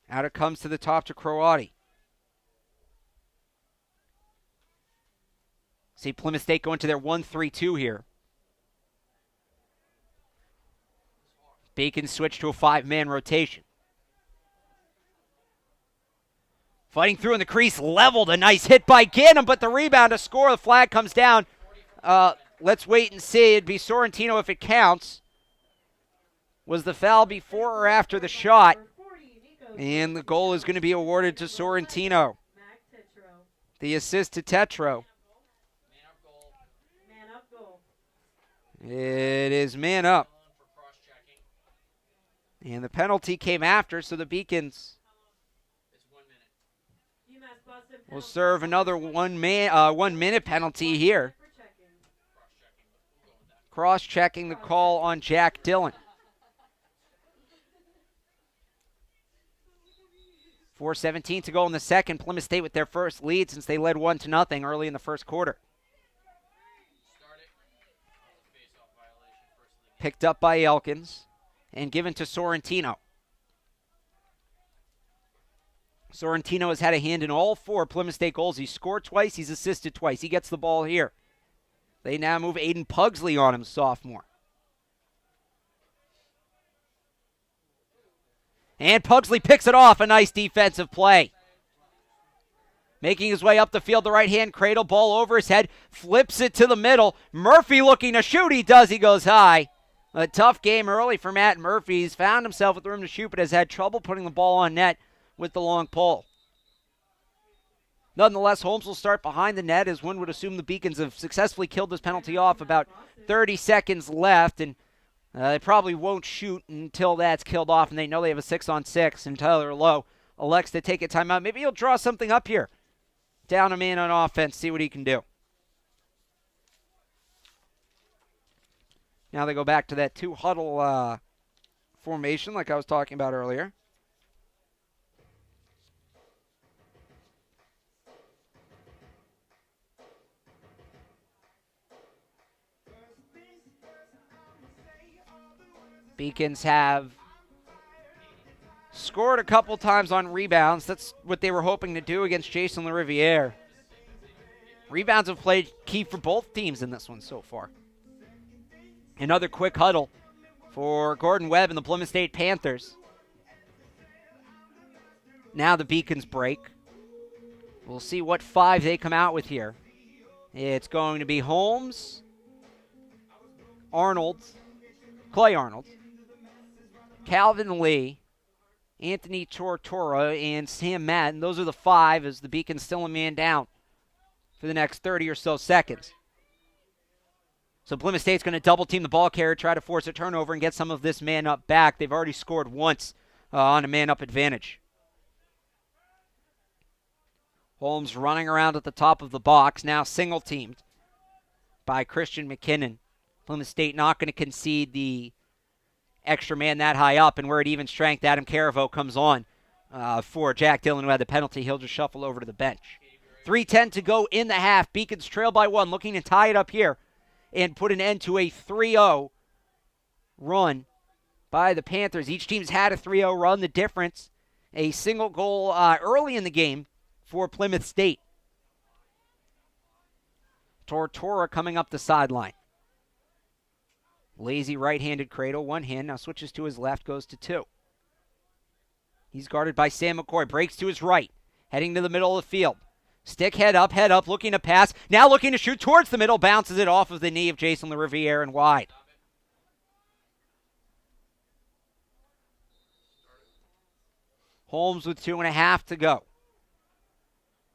Speaker 1: Out it comes to the top to Croati. See Plymouth State going to their 1-3-2 here. Bacon switch to a 5-man rotation. Fighting through in the crease, leveled. A nice hit by Gannon, but the rebound to score. The flag comes down. Let's wait and see. It'd be Sorrentino if it counts. Was the foul before or after the shot? And the goal is going to be awarded to Sorrentino. The assist to Tetro. It is man up. And the penalty came after, so the Beacons will serve another 1 minute penalty here. Cross-checking the call on Jack Dillon. 4:17 to go in the second. Plymouth State with their first lead since they led 1-0 early in the first quarter. Picked up by Elkins and given to Sorrentino. Sorrentino has had a hand in all 4 Plymouth State goals. He's scored twice. He's assisted twice. He gets the ball here. They now move Aiden Pugsley on him, sophomore. And Pugsley picks it off. A nice defensive play. Making his way up the field, the right-hand cradle, ball over his head, flips it to the middle. Murphy looking to shoot. He does. He goes high. A tough game early for Matt Murphy. He's found himself with room to shoot, but has had trouble putting the ball on net with the long pole. Nonetheless, Holmes will start behind the net, as one would assume the Beacons have successfully killed this penalty off. About 30 seconds left, and they probably won't shoot until that's killed off, and they know they have a 6-on-6, and Tyler Lowe elects to take a timeout. Maybe he'll draw something up here. Down a man on offense, see what he can do. Now they go back to that 2-huddle formation like I was talking about earlier. Beacons have scored a couple times on rebounds. That's what they were hoping to do against Jason LaRiviere. Rebounds have played key for both teams in this one so far. Another quick huddle for Gordon Webb and the Plymouth State Panthers. Now the Beacons break. We'll see what 5 they come out with here. It's going to be Holmes, Arnold, Clay Arnold, Calvin Lee, Anthony Tortora, and Sam Madden. Those are the 5 as the Beacons still a man down for the next 30 or so seconds. So Plymouth State's going to double-team the ball carrier, try to force a turnover and get some of this man-up back. They've already scored once on a man-up advantage. Holmes running around at the top of the box, now single-teamed by Christian McKinnon. Plymouth State not going to concede the extra man that high up, and we're at even strength. Adam Caravo comes on for Jack Dillon, who had the penalty. He'll just shuffle over to the bench. 3:10 to go in the half. Beacons trail by 1, looking to tie it up here and put an end to a 3-0 run by the Panthers. Each team's had a 3-0 run. The difference, a single goal early in the game for Plymouth State. Tortora coming up the sideline. Lazy right-handed cradle, one hand, now switches to his left, goes to 2. He's guarded by Sam McCoy, breaks to his right, heading to the middle of the field. Stick head up, looking to pass, now looking to shoot towards the middle, bounces it off of the knee of Jason LaRiviere and wide. Holmes with 2.5 to go.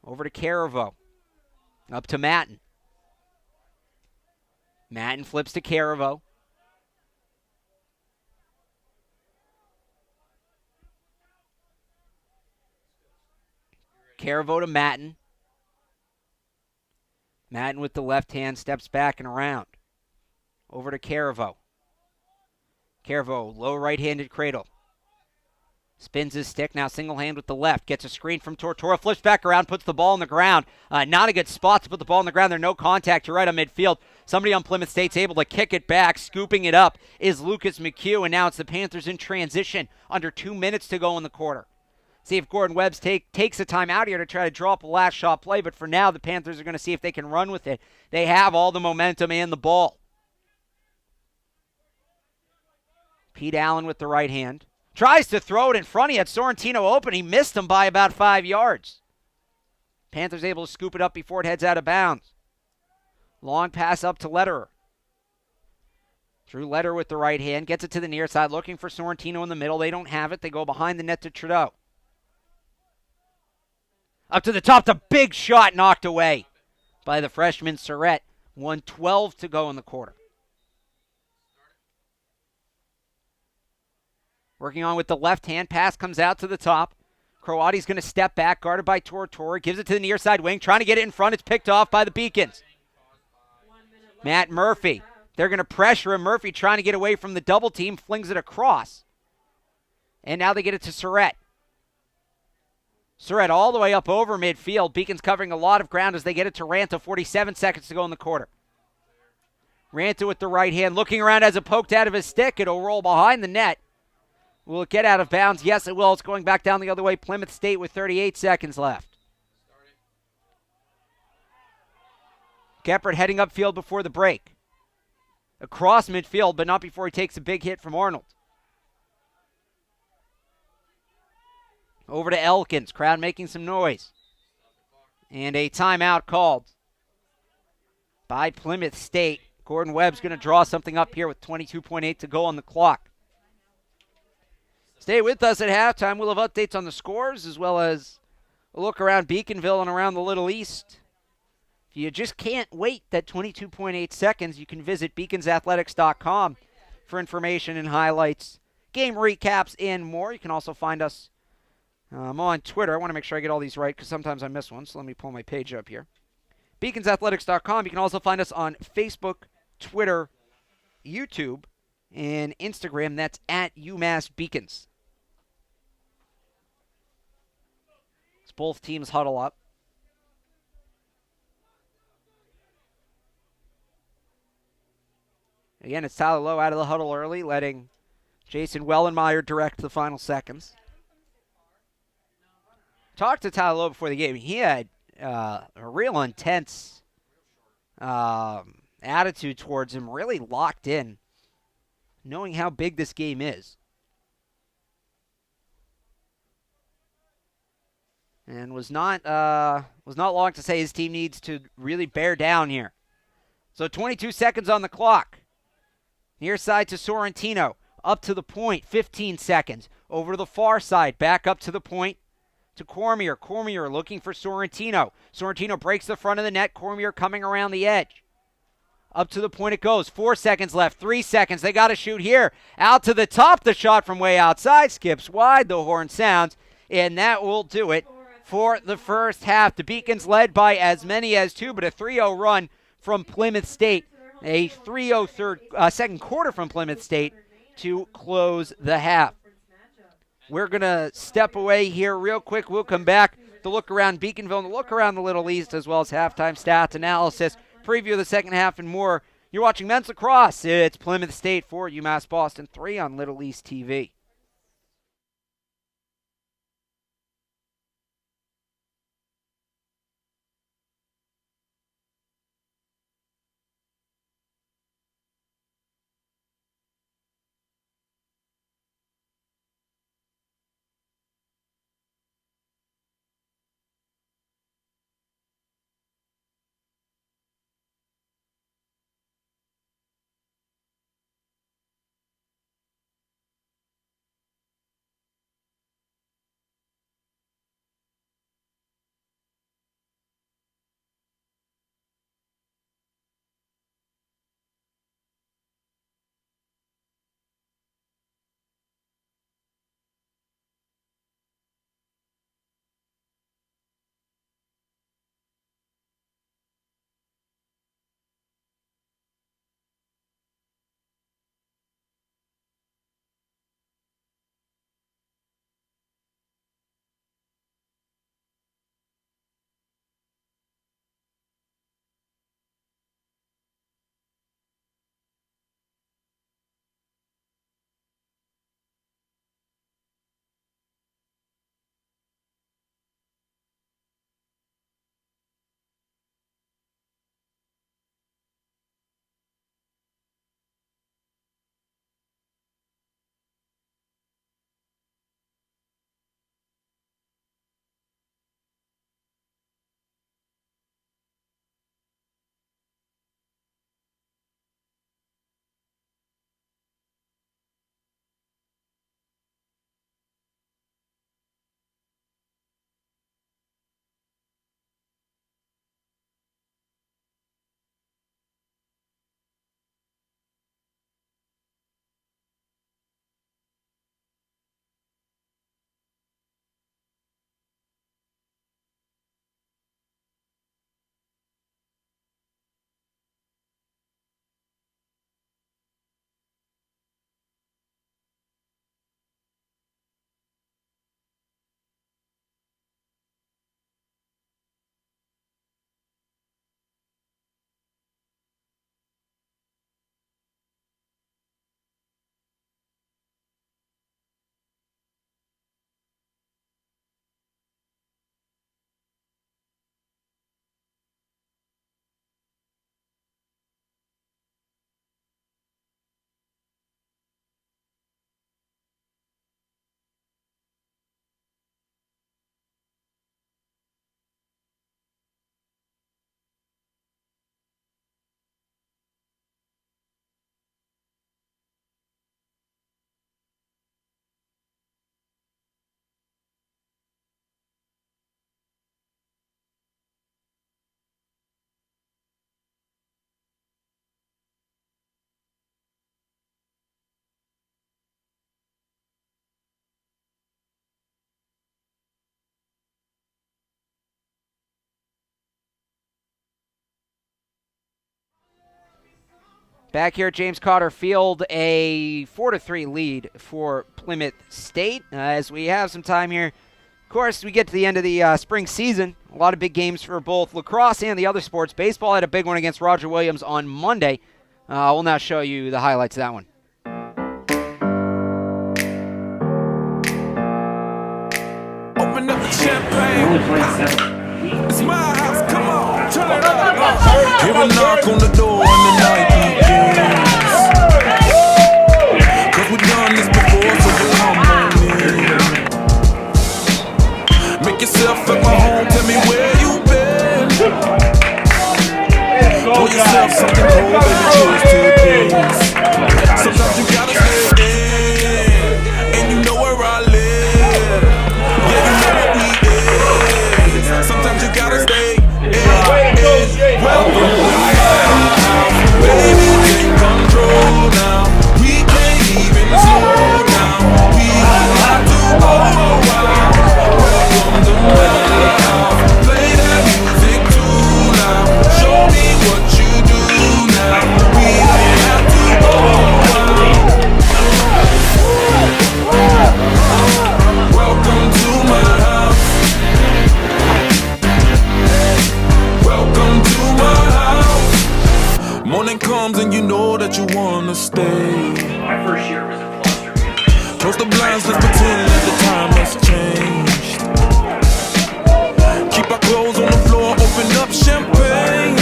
Speaker 1: Over to Caravo. Up to Matten. Matten flips to Caravo. Caravo to Matten. Matten with the left hand steps back and around. Over to Caravo. Caravo, low right-handed cradle. Spins his stick, now single hand with the left. Gets a screen from Tortora, flips back around, puts the ball on the ground. Not a good spot to put the ball on the ground. There's no contact. You're right on midfield. Somebody on Plymouth State's able to kick it back. Scooping it up is Lucas McHugh, and now it's the Panthers in transition. Under 2 minutes to go in the quarter. See if Gordon Webbs takes a time out here to try to draw up a last shot play, but for now the Panthers are going to see if they can run with it. They have all the momentum and the ball. Pete Allen with the right hand. Tries to throw it in front. He had Sorrentino open. He missed him by about 5 yards. Panthers able to scoop it up before it heads out of bounds. Long pass up to Lederer. Drew Lederer with the right hand. Gets it to the near side. Looking for Sorrentino in the middle. They don't have it. They go behind the net to Trudeau. Up to the top. The big shot knocked away by the freshman Surette. 1:12 to go in the quarter. Working on with the left hand. Pass comes out to the top. Croati's going to step back, guarded by Tortora. Gives it to the near side wing. Trying to get it in front. It's picked off by the Beacons. Matt Murphy. They're going to pressure him. Murphy trying to get away from the double team. Flings it across. And now they get it to Surette. Surette all the way up over midfield. Beacons covering a lot of ground as they get it to Ranta. 47 seconds to go in the quarter. Ranta with the right hand. Looking around as it poked out of his stick. It'll roll behind the net. Will it get out of bounds? Yes, it will. It's going back down the other way. Plymouth State with 38 seconds left. Geppert heading upfield before the break. Across midfield, but not before he takes a big hit from Arnold. Over to Elkins. Crowd making some noise. And a timeout called by Plymouth State. Gordon Webb's going to draw something up here with 22.8 to go on the clock. Stay with us at halftime. We'll have updates on the scores as well as a look around Beaconville and around the Little East. If you just can't wait that 22.8 seconds, you can visit beaconsathletics.com for information and highlights, game recaps, and more. You can also find us on Twitter. I want to make sure I get all these right because sometimes I miss one, so let me pull my page up here. beaconsathletics.com. You can also find us on Facebook, Twitter, YouTube, and Instagram. That's at UMass Beacons. As both teams huddle up. Again, it's Tyler Lowe out of the huddle early, letting Jason Wellenmeyer direct the final seconds. Talked to Tyler Lowe before the game. He had a real intense attitude towards him, really locked in, knowing how big this game is. And was not long to say his team needs to really bear down here. So 22 seconds on the clock. Near side to Sorrentino. Up to the point, 15 seconds. Over to the far side, back up to the point to Cormier. Cormier looking for Sorrentino. Sorrentino breaks the front of the net. Cormier coming around the edge. Up to the point it goes. 4 seconds left. 3 seconds. They got to shoot here. Out to the top. The shot from way outside. Skips wide. The horn sounds. And that will do it for the first half. The Beacons led by as many as 2, but a 3-0 run from Plymouth State. A 3-0 second quarter from Plymouth State. to close the half. We're going to step away here real quick. We'll come back to look around Beaconville and look around the Little East, as well as halftime stats, analysis, preview of the second half, and more. You're watching men's lacrosse. It's Plymouth State 4, UMass Boston 3 on Little East TV. Back here at James Cotter Field, a 4-3 lead for Plymouth State. As we have some time here, of course, we get to the end of the spring season. A lot of big games for both lacrosse and the other sports. Baseball had a big one against Roger Williams on Monday. We'll now show you the highlights of that one.
Speaker 6: Open up the champagne. It's my house, come on, turn it up. Hear a knock on the door and the night begins. 'Cause we've done this before, so you come on in. Make yourself at my home, tell me where you been. Pour yourself something cold, baby, cheers to this. Sometimes you gotta stay in, and you know where I live. Yeah, you know what we is. Sometimes you gotta stay in. Welcome. Baby, take control now. We can't even slow down. We have to go around. Welcome to my house. Play that music too loud. Show me what you do now. We that you wanna stay.
Speaker 3: My first year was a cluster.
Speaker 6: Close the blinds, let's pretend that the time has changed. Keep our clothes on the floor, open up champagne.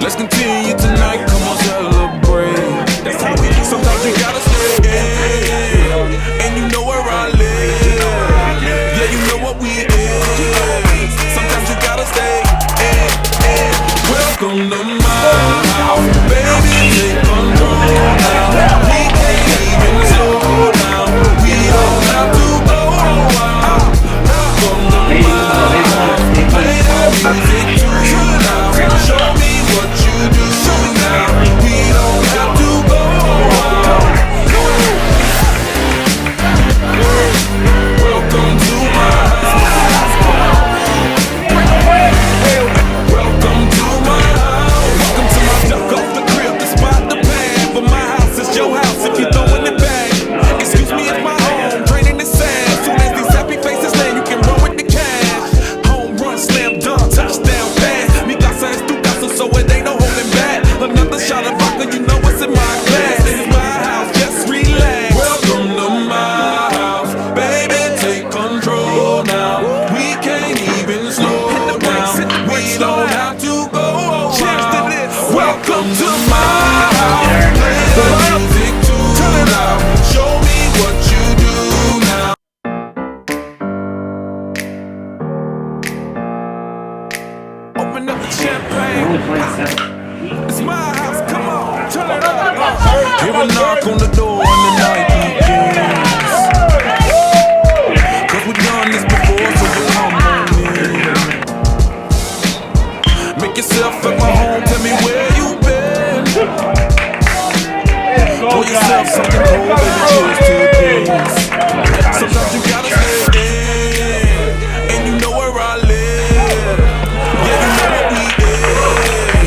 Speaker 6: Let's continue tonight, come on, celebrate. That's how we do. Sometimes you gotta stay, and you know where I live. Yeah, you know what we is. Sometimes you gotta stay, welcome to my house, baby, take control now. We can't even slow down. We don't have to go out. Welcome to my house, play that music too loud. Show me what you do now. We don't have to go out. Welcome to my house. Welcome to my house. Welcome to my duck off the crib, the spot, the pad. But my house is your house if you throwing it back. Excuse me, it's my home, draining the sand. Soon as these happy faces land, you can run with the cash. Home run, slam dunk, touchdown pass. Mi casa es tu casa, so it ain't no holding back. Another shot of vodka, you know what's in my glass. This is my house, just relax. Welcome to my house, baby, take control now. We can't even slow down. We don't have to go. Cheers to this. Welcome to my house. Play the music too loud. Show me what you do now. Open up the champagne. It's my house. Come on, turn it up. Hear a knock on the door and the night begins. 'Cause we've done this before, so you come on in. Make yourself at my home, tell me where you been. Pour yourself something cold, baby, cheers to this. Sometimes you gotta stay in, and you know where I live. Yeah, you know what we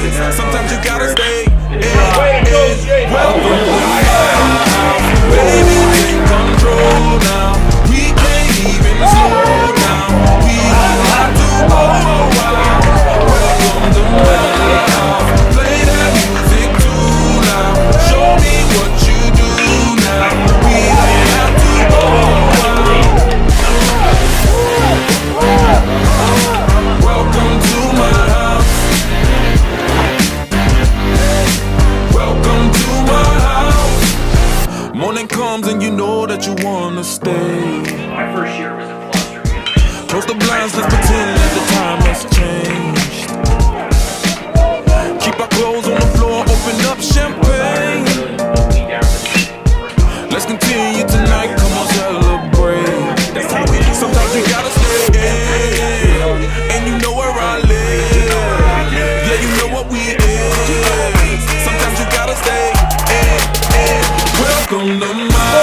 Speaker 6: is. Sometimes you gotta stay in. Welcome to my house, baby, take control now. We can't even slow down. We don't have to go out. Welcome to my house. Play that music too loud. Show me what you do now. We don't have to go out. Welcome to my house. Welcome to my house. Morning comes and you know that you wanna stay.
Speaker 3: My first year was a cluster.
Speaker 6: Close the blinds, let's pretend that the time has changed. Keep our clothes on the floor, open up champagne. Let's continue tonight, come on, celebrate. That's how we do. Sometimes you gotta stay, and you know where I live. Yeah, you know what we is. Sometimes you gotta stay, welcome to my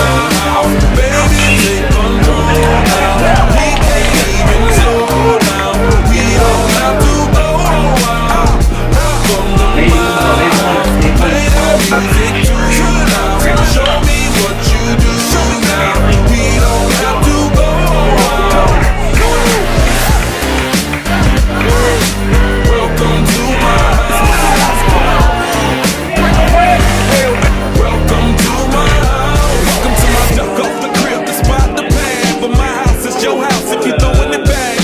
Speaker 6: house, baby, take control now. We can't even slow down. We don't have to go out. Welcome to my house, play that music too loud. Show me what you do now. We don't have to go out. Welcome to my house. Welcome to my house. Welcome to my duck off the crib, the spot, the pad. But my house is your house if you throwing it back.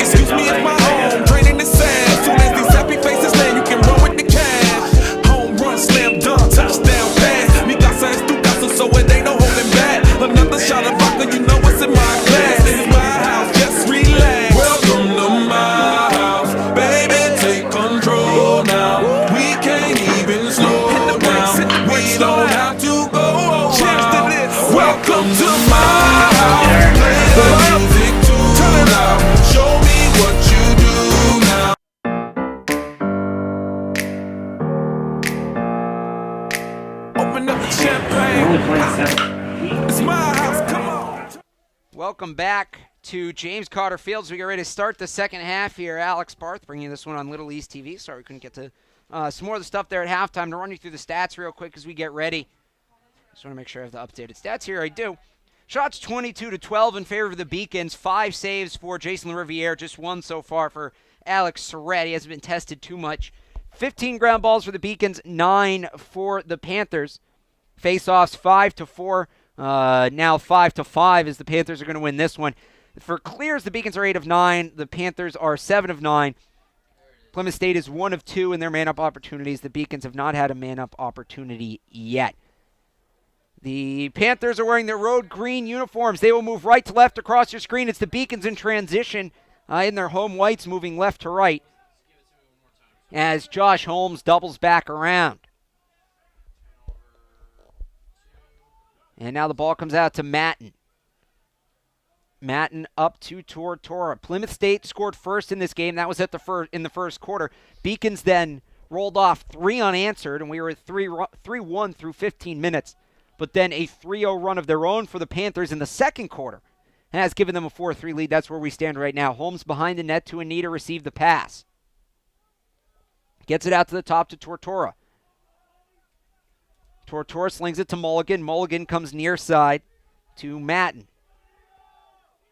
Speaker 6: Excuse me, it's my home, draining the sand. Soon as these happy faces land, you can run with the cash. Home run, slam dunk, touchdown pass. Mi casa es tu casa, so it ain't no holding back. Another shot of vodka, you know what's in my glass. This is my house, just relax. Welcome to my house, baby, take control now. We can't even slow down. We don't have to go out. Cheers to this. Welcome to my house. Play the music too loud. Show me what you do now. Open up the champagne. It's my house. Come on.
Speaker 1: Welcome back to James Carter Field. So we get ready to start the second half here. Alex Barth bringing you this one on Little East TV. Sorry we couldn't get to some more of the stuff there at halftime. To run you through the stats real quick as we get ready. Just want to make sure I have the updated stats here. I do. Shots 22-12 in favor of the Beacons. 5 saves for Jason Riviere. Just 1 so far for Alex Surette. He hasn't been tested too much 15 ground balls for the Beacons, 9 for the Panthers. Face-offs 5-4. Now 5-5 as the Panthers are going to win this one. For clears, the Beacons are 8 of 9. The Panthers are 7 of 9. Plymouth State is 1 of 2 in their man-up opportunities. The Beacons have not had a man-up opportunity yet. The Panthers are wearing their road green uniforms. They will move right to left across your screen. It's the Beacons in transition in their home whites, moving left to right as Josh Holmes doubles back around. And now the ball comes out to Matten. Matten up to Tortora. Plymouth State scored first in this game. That was at in the first quarter. Beacons then rolled off 3 unanswered, and we were at 3-1 through 15 minutes. But then a 3-0 run of their own for the Panthers in the second quarter has given them a 4-3 lead. That's where we stand right now. Holmes behind the net to Anita, receive the pass. Gets it out to the top to Tortora. Tortora slings it to Mulligan. Mulligan comes near side to Matten.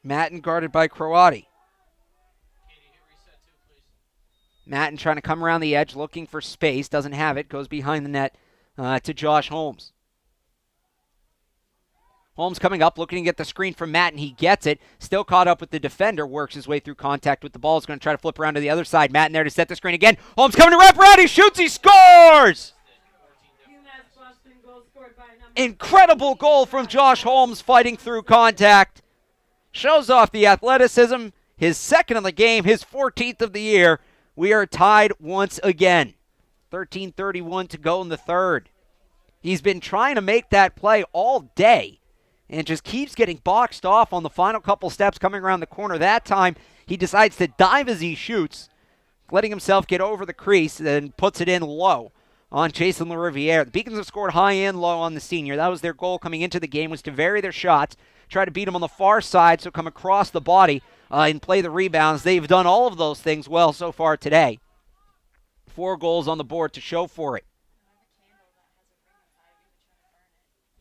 Speaker 1: Matten guarded by Croati. Matten trying to come around the edge, looking for space. Doesn't have it. Goes behind the net to Josh Holmes. Holmes coming up, looking to get the screen from Matten. He gets it. Still caught up with the defender. Works his way through contact with the ball. Is going to try to flip around to the other side. Matten there to set the screen again. Holmes coming to wrap around. He shoots. He scores!
Speaker 5: UMass Boston goal scored by number
Speaker 1: Incredible goal from Josh Holmes fighting through contact. Shows off the athleticism. His second of the game, his 14th of the year. We are tied once again. 13:31 to go in the third. He's been trying to make that play all day and just keeps getting boxed off on the final couple steps coming around the corner. That time, he decides to dive as he shoots, letting himself get over the crease and puts it in low on Jason LaRiviere. The Beacons have scored high and low on the senior. That was their goal coming into the game, was to vary their shots, try to beat him on the far side, so come across the body and play the rebounds. They've done all of those things well so far today. 4 goals on the board to show for it.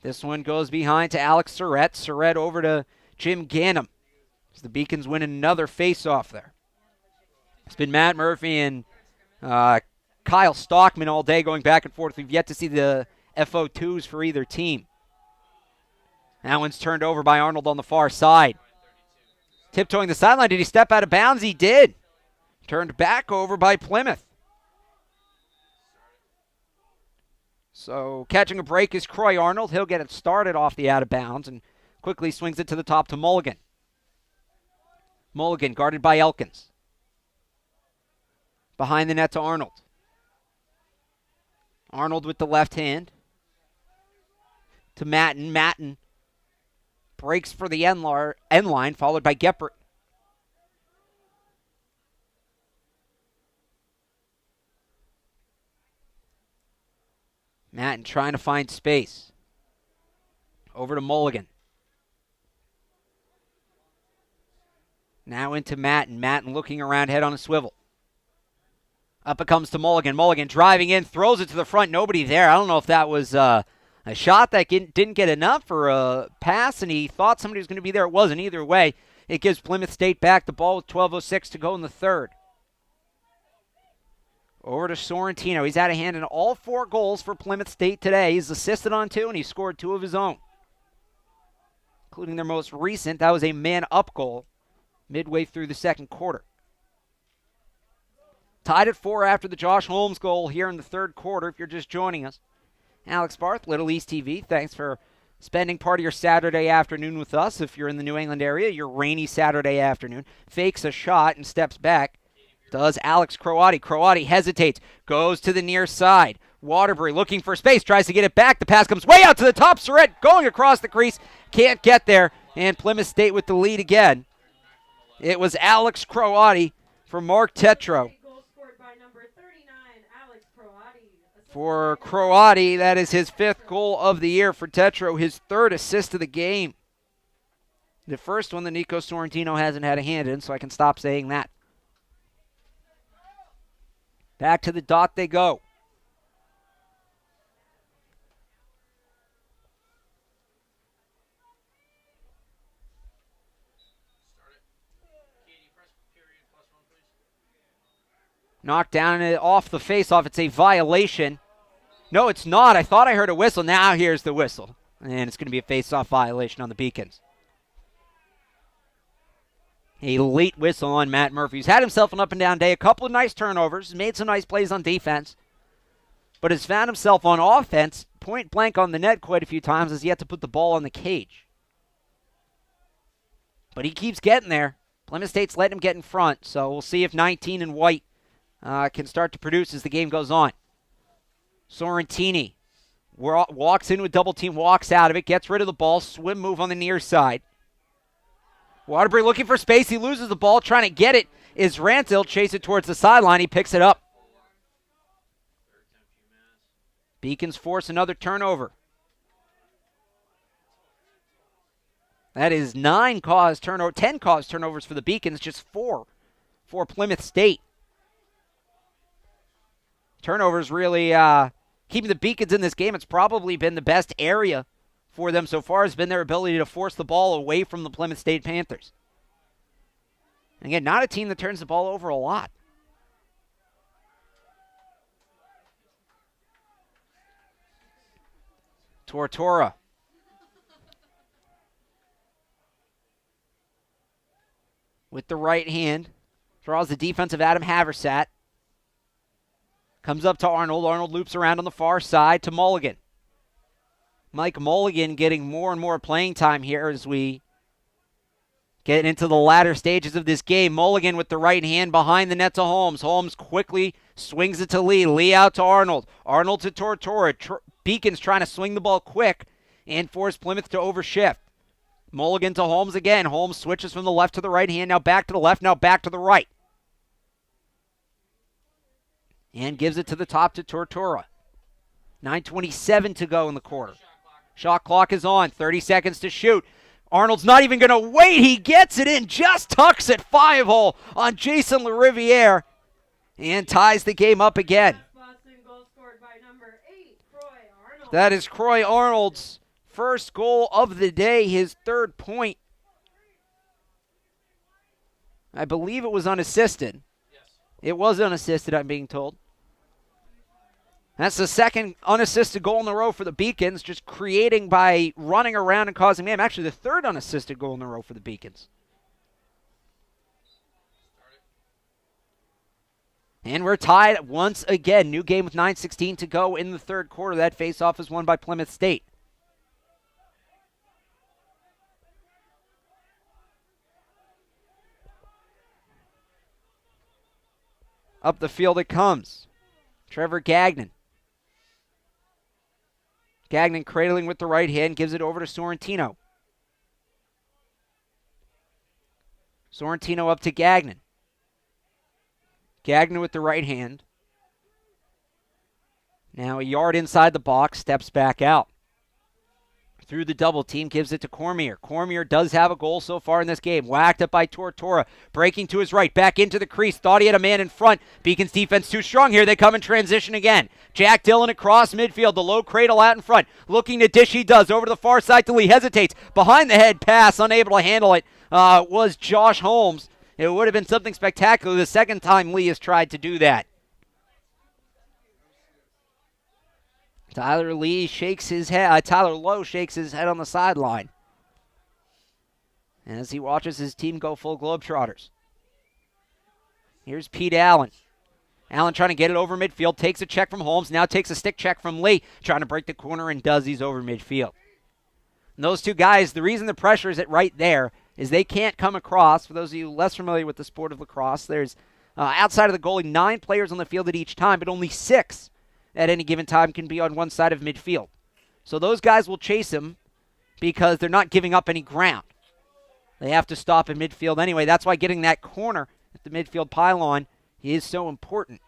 Speaker 1: This one goes behind to Alex Surette. Surette over to Jim Gannum. As the Beacons win another face-off there. It's been Matt Murphy and Kyle Stockman all day going back and forth. We've yet to see the FO2s for either team. That one's turned over by Arnold on the far side. Tiptoeing the sideline. Did he step out of bounds? He did. Turned back over by Plymouth. So catching a break is Clay Arnold. He'll get it started off the out of bounds and quickly swings it to the top to Mulligan. Mulligan guarded by Elkins. Behind the net to Arnold. Arnold with the left hand. To Matten. Matten breaks for the end line, followed by Geppert. Matten trying to find space. Over to Mulligan. Now into Matten. Matten looking around, head on a swivel. Up it comes to Mulligan. Mulligan driving in, throws it to the front. Nobody there. I don't know if that was a shot that didn't get enough or a pass, and he thought somebody was going to be there. It wasn't. Either way, it gives Plymouth State back the ball with 12:06 to go in the third. Over to Sorrentino. He's had a hand in all 4 goals for Plymouth State today. He's assisted on 2, and he scored 2 of his own, including their most recent. That was a man-up goal midway through the second quarter. Tied at 4 after the Josh Holmes goal here in the third quarter, if you're just joining us. Alex Barth, Little East TV, thanks for spending part of your Saturday afternoon with us. If you're in the New England area, your rainy Saturday afternoon. Fakes a shot and steps back. Does Alex Croati. Croati hesitates, goes to the near side. Waterbury looking for space, tries to get it back. The pass comes way out to the top. Surette going across the crease, can't get there. And Plymouth State with the lead again. It was Alex Croati for Mark Tetro.
Speaker 5: goal scored by number 39, Alex Croati.
Speaker 1: For Croati, that is his 5th goal of the year. For Tetro, his 3rd assist of the game. The first one that Nico Sorrentino hasn't had a hand in, so I can stop saying that. Back to the dot they go. Knocked down and off the face-off. It's a violation. No, it's not. I thought I heard a whistle. Now here's the whistle. And it's going to be a face-off violation on the Beacons. A late whistle on Matt Murphy. He's had himself an up-and-down day. A couple of nice turnovers. Made some nice plays on defense. But has found himself on offense, point blank on the net quite a few times, as he had to put the ball on the cage. But he keeps getting there. Plymouth State's letting him get in front. So we'll see if 19 and white can start to produce as the game goes on. Sorrentini walks in with double team, walks out of it, gets rid of the ball, swim move on the near side. Waterbury looking for space. He loses the ball. Trying to get it is Rantil. Chase it towards the sideline. He picks it up. Beacons force another turnover. That is 10 caused turnovers for the Beacons, just 4 for Plymouth State. Turnovers really keeping the Beacons in this game. It's probably been the best area for them so far, has been their ability to force the ball away from the Plymouth State Panthers. And again, not a team that turns the ball over a lot. Tortora. With the right hand. Draws the defensive Adam Haversat. Comes up to Arnold. Arnold loops around on the far side to Mulligan. Mike Mulligan getting more and more playing time here as we get into the latter stages of this game. Mulligan with the right hand behind the net to Holmes. Holmes quickly swings it to Lee. Lee out to Arnold. Arnold to Tortora. Beacons trying to swing the ball quick and force Plymouth to overshift. Mulligan to Holmes again. Holmes switches from the left to the right hand. Now back to the left. Now back to the right. And gives it to the top to Tortora. 9:27 to go in the quarter. Shot clock is on. 30 seconds to shoot. Arnold's not even going to wait. He gets it in. Just tucks it 5-hole on Jason LaRiviere. And ties the game up again.
Speaker 5: Boston goal scored by number 8, Croy Arnold.
Speaker 1: That is Croy Arnold's first goal of the day, his third point. I believe it was unassisted. It was unassisted, I'm being told. That's the second unassisted goal in a row for the Beacons, just creating by running around and causing mayhem. Actually, the third unassisted goal in a row for the Beacons. And we're tied once again. New game with 9:16 to go in the third quarter. That faceoff is won by Plymouth State. Up the field it comes. Trevor Gagnon. Gagnon cradling with the right hand, gives it over to Sorrentino. Sorrentino up to Gagnon. Gagnon with the right hand. Now a yard inside the box, steps back out. Through the double team, gives it to Cormier. Cormier does have a goal so far in this game. Whacked up by Tortora. Breaking to his right, back into the crease. Thought he had a man in front. Beacons defense too strong here. They come in transition again. Jack Dillon across midfield. The low cradle out in front. Looking to dish, he does. Over to the far side to Lee. Hesitates. Behind the head pass. Unable to handle it was Josh Holmes. It would have been something spectacular the second time Lee has tried to do that. Tyler Lowe shakes his head on the sideline as he watches his team go full Globetrotters. Here's Pete Allen. Allen trying to get it over midfield, takes a check from Holmes, now takes a stick check from Lee, trying to break the corner and does. He's over midfield. And those two guys, the reason the pressure is right there is they can't come across. For those of you less familiar with the sport of lacrosse, there's outside of the goalie 9 players on the field at each time, but only 6 at any given time can be on one side of midfield. So those guys will chase him because they're not giving up any ground. They have to stop in midfield anyway. That's why getting that corner at the midfield pylon is so important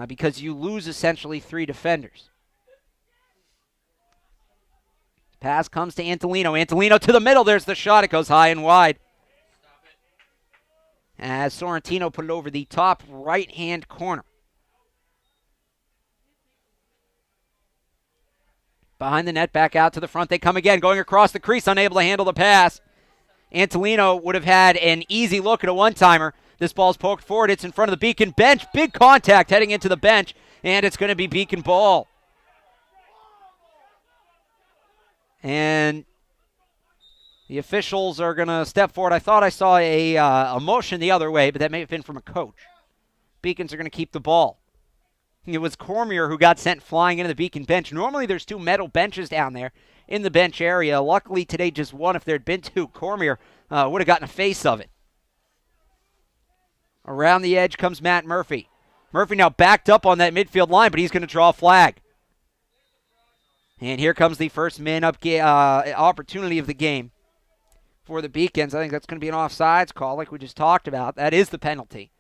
Speaker 1: because you lose essentially 3 defenders. Pass comes to Antolino. Antolino to the middle. There's the shot. It goes high and wide. As Sorrentino put it over the top right-hand corner. Behind the net, back out to the front. They come again, going across the crease, unable to handle the pass. Antolino would have had an easy look at a one-timer, This ball's poked forward. It's in front of the Beacon bench. Big contact heading into the bench, and it's going to be Beacon ball. And the officials are going to step forward. I thought I saw a motion the other way, but that may have been from a coach. Beacons are going to keep the ball. It was Cormier who got sent flying into the Beacon bench. Normally there's 2 metal benches down there in the bench area. Luckily today just one. If there had been 2, Cormier would have gotten a face of it. Around the edge comes Matt Murphy. Murphy now backed up on that midfield line, but he's going to draw a flag. And here comes the first man-up opportunity of the game for the Beacons. I think that's going to be an offsides call like we just talked about. That is the penalty.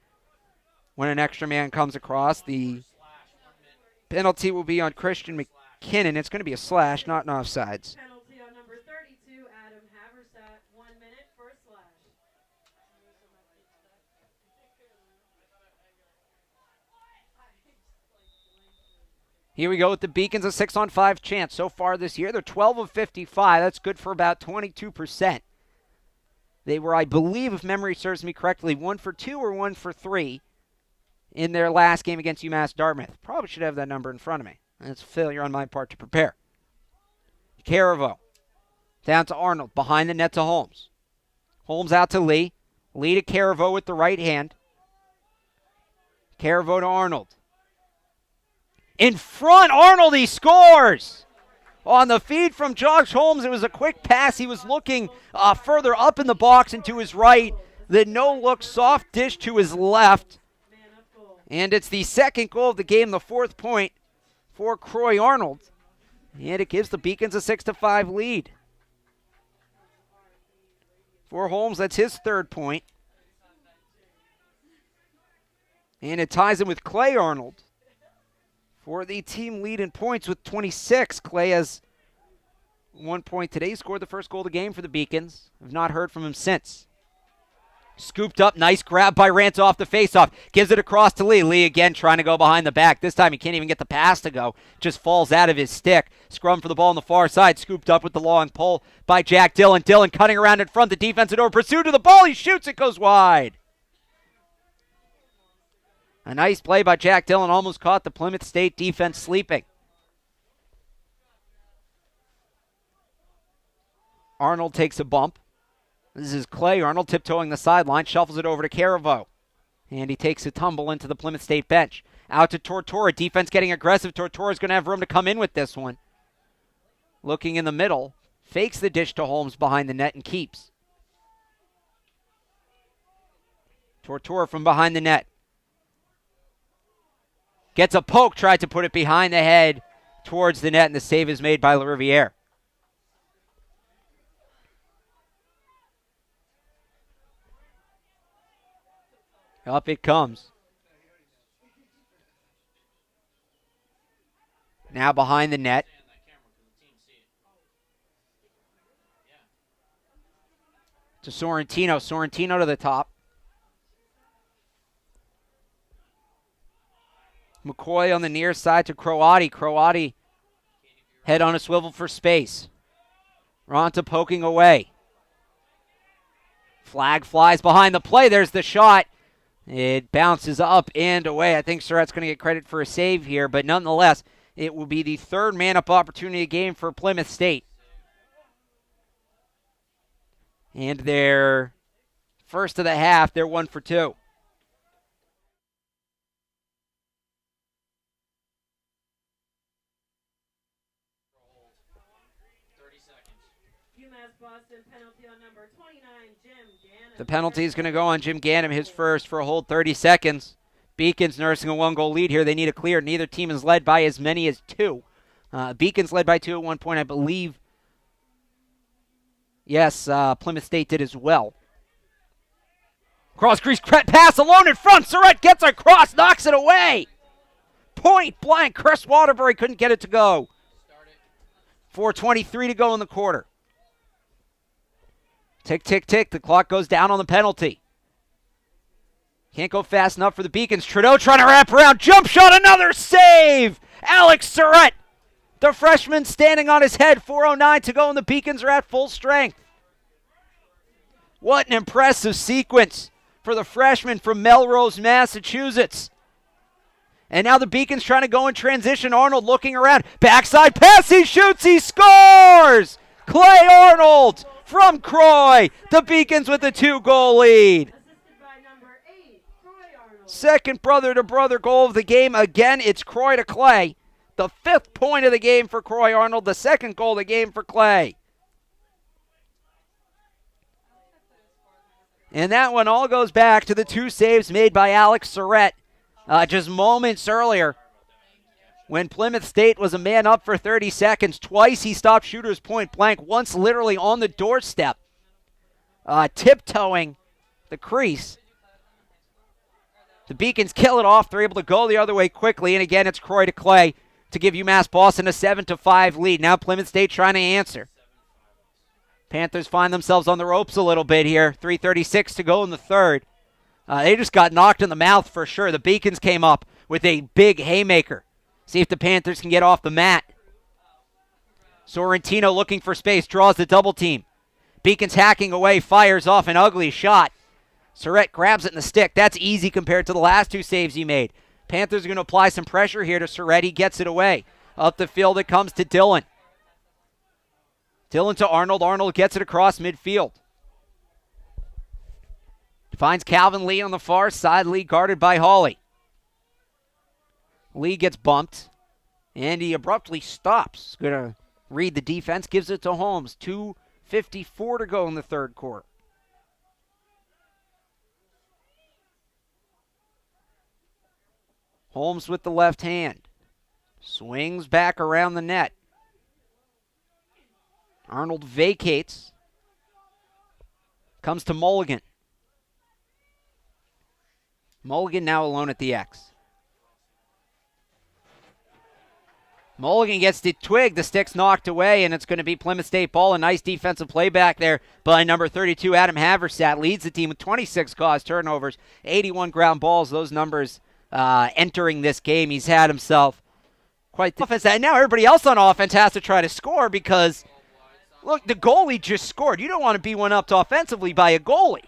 Speaker 1: When an extra man comes across, the penalty will be on Christian McKinnon. It's going to be a slash, not an offsides.
Speaker 5: Penalty on number 32, Adam Haversack. 1 minute for a slash.
Speaker 1: Here we go with the Beacons, a 6-on-5 chance. So far this year, they're 12 of 55. That's good for about 22%. They were, I believe, if memory serves me correctly, 1 for 2 or 1 for 3 in their last game against UMass Dartmouth. Probably should have that number in front of me. That's a failure on my part to prepare. Caravo down to Arnold, behind the net to Holmes. Holmes out to Lee. Lee to Caravo with the right hand. Caravo to Arnold. In front, Arnold, he scores! On the feed from Josh Holmes, it was a quick pass. He was looking further up in the box and to his right. The no-look soft dish to his left. And it's the second goal of the game, the 4th point for Croy Arnold. And it gives the Beacons a 6-5 lead. For Holmes, that's his 3rd point. And it ties him with Clay Arnold for the team lead in points with 26. Clay has 1 point today. He scored the first goal of the game for the Beacons. I've not heard from him since. Scooped up, nice grab by Rance off the faceoff. Gives it across to Lee. Lee again trying to go behind the back. This time he can't even get the pass to go. Just falls out of his stick. Scrum for the ball on the far side. Scooped up with the long pole by Jack Dillon. Dillon cutting around in front. The defense over pursuit to the ball. He shoots. It goes wide. A nice play by Jack Dillon. Almost caught the Plymouth State defense sleeping. Arnold takes a bump. This is Clay Arnold tiptoeing the sideline, shuffles it over to Caravo. And he takes a tumble into the Plymouth State bench. Out to Tortora. Defense getting aggressive. Tortora's going to have room to come in with this one. Looking in the middle. Fakes the dish to Holmes behind the net and keeps. Tortora from behind the net. Gets a poke, tried to put it behind the head towards the net, and the save is made by LaRiviere. Up it comes. Now behind the net. To Sorrentino. Sorrentino to the top. McCoy on the near side to Croati. Croati head on a swivel for space. Ronta poking away. Flag flies behind the play. There's the shot. It bounces up and away. I think Surette's going to get credit for a save here, but nonetheless, it will be the 3rd man-up opportunity game for Plymouth State. And their first of the half, they're 1 for 2.
Speaker 5: UMass Boston penalty on number 29, Jim Gannon.
Speaker 1: The penalty is going to go on Jim Gannum, his first, for a hold 30 seconds. Beacons nursing a 1-goal lead here. They need a clear. Neither team is led by as many as 2. Beacons led by 2 at one point, I believe. Yes, Plymouth State did as well. Cross crease pass alone in front. Surette gets across, knocks it away. Point blank. Chris Waterbury couldn't get it to go. 4:23 to go in the quarter. Tick, tick, tick. The clock goes down on the penalty. Can't go fast enough for the Beacons. Trudeau trying to wrap around. Jump shot, another save. Alex Surette, the freshman, standing on his head. 4:09 to go, and the Beacons are at full strength. What an impressive sequence for the freshman from Melrose, Massachusetts. And now the Beacons trying to go in transition. Arnold looking around. Backside pass. He shoots. He scores. Clay Arnold from Croy. The Beacons with a 2-goal lead.
Speaker 5: Assisted by number 8, Clay Arnold.
Speaker 1: Second brother-to-brother goal of the game. Again, it's Croy to Clay. The 5th point of the game for Clay Arnold. The 2nd goal of the game for Clay. And that one all goes back to the 2 saves made by Alex Surette just moments earlier when Plymouth State was a man up for 30 seconds. Twice he stopped shooters point blank, once literally on the doorstep, tiptoeing the crease. The Beacons kill it off. They're able to go the other way quickly, and again it's Croy to Clay to give UMass Boston a 7-5 lead. Now Plymouth State trying to answer. Panthers find themselves on the ropes a little bit here. 3:36 to go in the third. They just got knocked in the mouth for sure. The Beacons came up with a big haymaker. See if the Panthers can get off the mat. Sorrentino looking for space, draws the double team. Beacons hacking away, fires off an ugly shot. Surette grabs it in the stick. That's easy compared to the last 2 saves he made. Panthers are going to apply some pressure here to Surette. He gets it away. Up the field it comes to Dillon. Dillon to Arnold. Arnold gets it across midfield. Finds Calvin Lee on the far side. Lee guarded by Hawley. Lee gets bumped, and he abruptly stops. Going to read the defense. Gives it to Holmes. 2:54 to go in the third quarter. Holmes with the left hand. Swings back around the net. Arnold vacates. Comes to Mulligan. Mulligan now alone at the X. Mulligan gets the twig. The stick's knocked away, and it's going to be Plymouth State ball. A nice defensive play back there by number 32, Adam Haversat. Leads the team with 26 caused turnovers, 81 ground balls. Those numbers entering this game. He's had himself quite the offense. And now everybody else on offense has to try to score because, look, the goalie just scored. You don't want to be one up offensively by a goalie.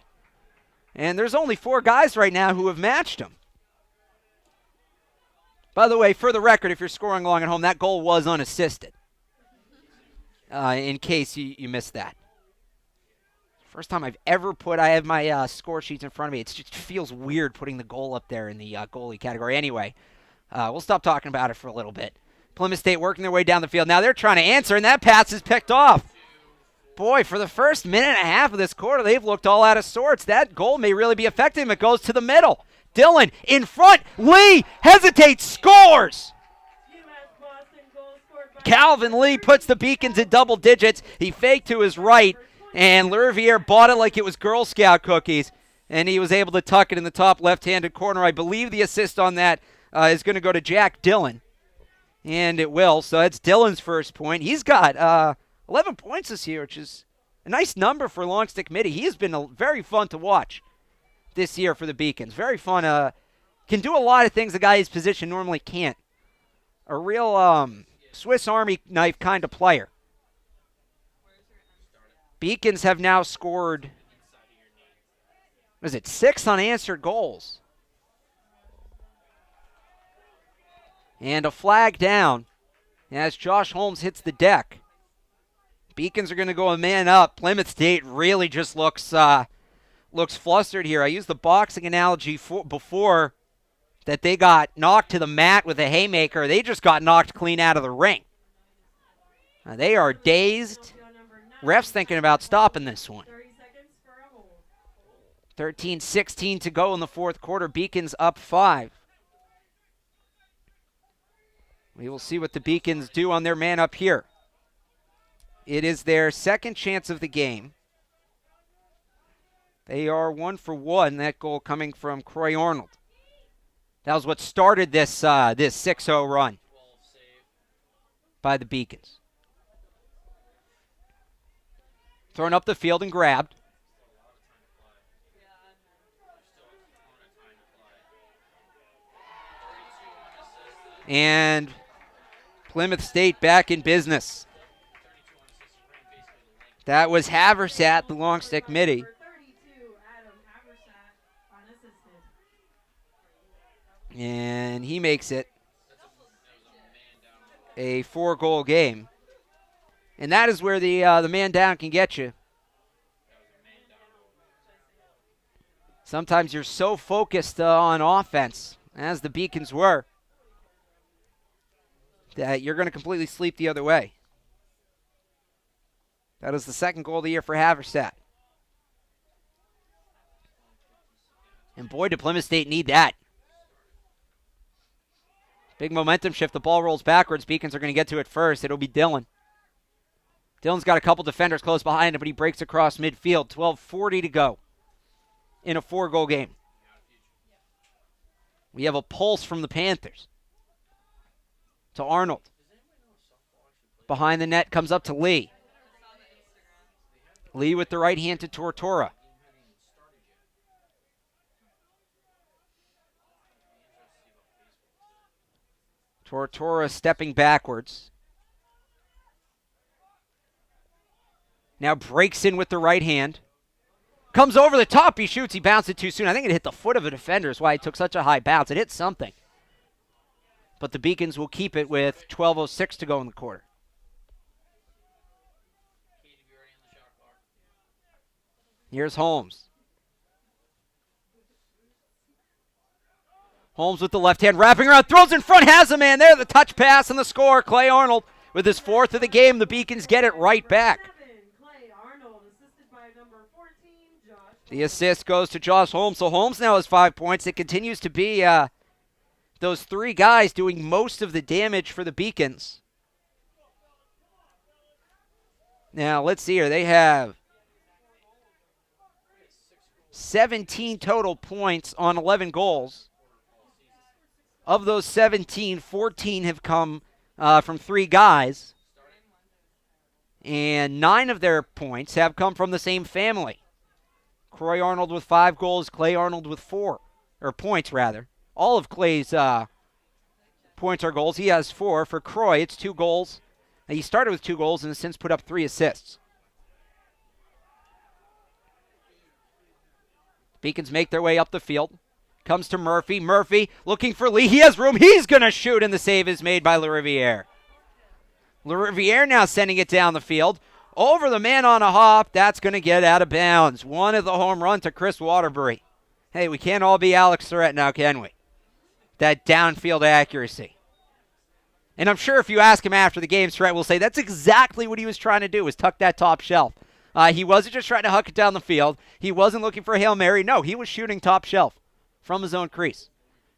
Speaker 1: And there's only 4 guys right now who have matched him. By the way, for the record, if you're scoring along at home, that goal was unassisted. In case you missed that. First time I've ever I have my score sheets in front of me. It just feels weird putting the goal up there in the goalie category. Anyway, we'll stop talking about it for a little bit. Plymouth State working their way down the field. Now they're trying to answer, and that pass is picked off. Boy, for the first minute and a half of this quarter, they've looked all out of sorts. That goal may really be effective. It goes to the middle. Dillon in front. Lee hesitates, scores.
Speaker 5: UMass Boston goal scored by
Speaker 1: Calvin Lee puts the Beacons in double digits. He faked to his right, and Lerviere bought it like it was Girl Scout cookies, and he was able to tuck it in the top left-handed corner. I believe the assist on that is going to go to Jack Dillon, and it will. So that's Dillon's first point. He's got 11 points this year, which is a nice number for Longstick Midi. He has been very fun to watch this year for the Beacons. Very fun. Can do a lot of things a guy his position normally can't. A real Swiss Army knife kind of player. Beacons have now scored, what is it, 6 unanswered goals. And a flag down as Josh Holmes hits the deck. Beacons are going to go a man up. Plymouth State really just looks flustered here. I used the boxing analogy before that they got knocked to the mat with a haymaker. They just got knocked clean out of the ring. They are dazed. Ref's thinking about stopping this one.
Speaker 5: 30 seconds for a hold.
Speaker 1: 13-16 to go in the fourth quarter. Beacons up 5. We will see what the Beacons do on their man up here. It is their second chance of the game. They are 1 for 1. That goal coming from Clay Arnold. That was what started this 6-0 run by the Beacons. Thrown up the field and grabbed. And Plymouth State back in business. That was Haversat, the long stick midi.
Speaker 5: Number 32, Adam Haversat,
Speaker 1: And he makes it a 4-goal game. And that is where the man down can get you. Sometimes you're so focused on offense, as the Beacons were, that you're going to completely sleep the other way. That is the 2nd goal of the year for Haversack. And boy, did Plymouth State need that. Big momentum shift. The ball rolls backwards. Beacons are going to get to it first. It'll be Dylan. Dylan's got a couple defenders close behind him, but he breaks across midfield. 12:40 to go in a 4-goal game. We have a pulse from the Panthers. To Arnold. Behind the net comes up to Lee. Lee with the right hand to Tortora. Tortora stepping backwards. Now breaks in with the right hand. Comes over the top. He shoots. He bounced it too soon. I think it hit the foot of a defender. Is why it took such a high bounce. It hit something. But the Beacons will keep it with 12:06 to go in the quarter. Here's Holmes. Holmes with the left hand, wrapping around, throws in front, has a man there. The touch pass and the score. Clay Arnold with his 4th of the game. The Beacons get it right back.
Speaker 5: Clay Arnold, assisted by number 14, Josh.
Speaker 1: The assist goes to Josh Holmes. So Holmes now has 5 points. It continues to be those 3 guys doing most of the damage for the Beacons. Now, let's see here. They have 17 total points on 11 goals. Of those 17, 14 have come from 3 guys. And 9 of their points have come from the same family. Clay Arnold with 5 goals, Clay Arnold with 4. Or points, rather. All of Clay's points are goals. He has 4. For Croy, it's 2 goals. Now, he started with 2 goals and has since put up 3 assists. Beacons make their way up the field. Comes to Murphy. Murphy looking for Lee. He has room. He's going to shoot, and the save is made by LaRiviere. LaRiviere now sending it down the field. Over the man on a hop. That's going to get out of bounds. One of the home run to Chris Waterbury. Hey, we can't all be Alex Surette now, can we? That downfield accuracy. And I'm sure if you ask him after the game, Surette will say that's exactly what he was trying to do, was tuck that top shelf. He wasn't just trying to huck it down the field. He wasn't looking for a Hail Mary. No, he was shooting top shelf from his own crease.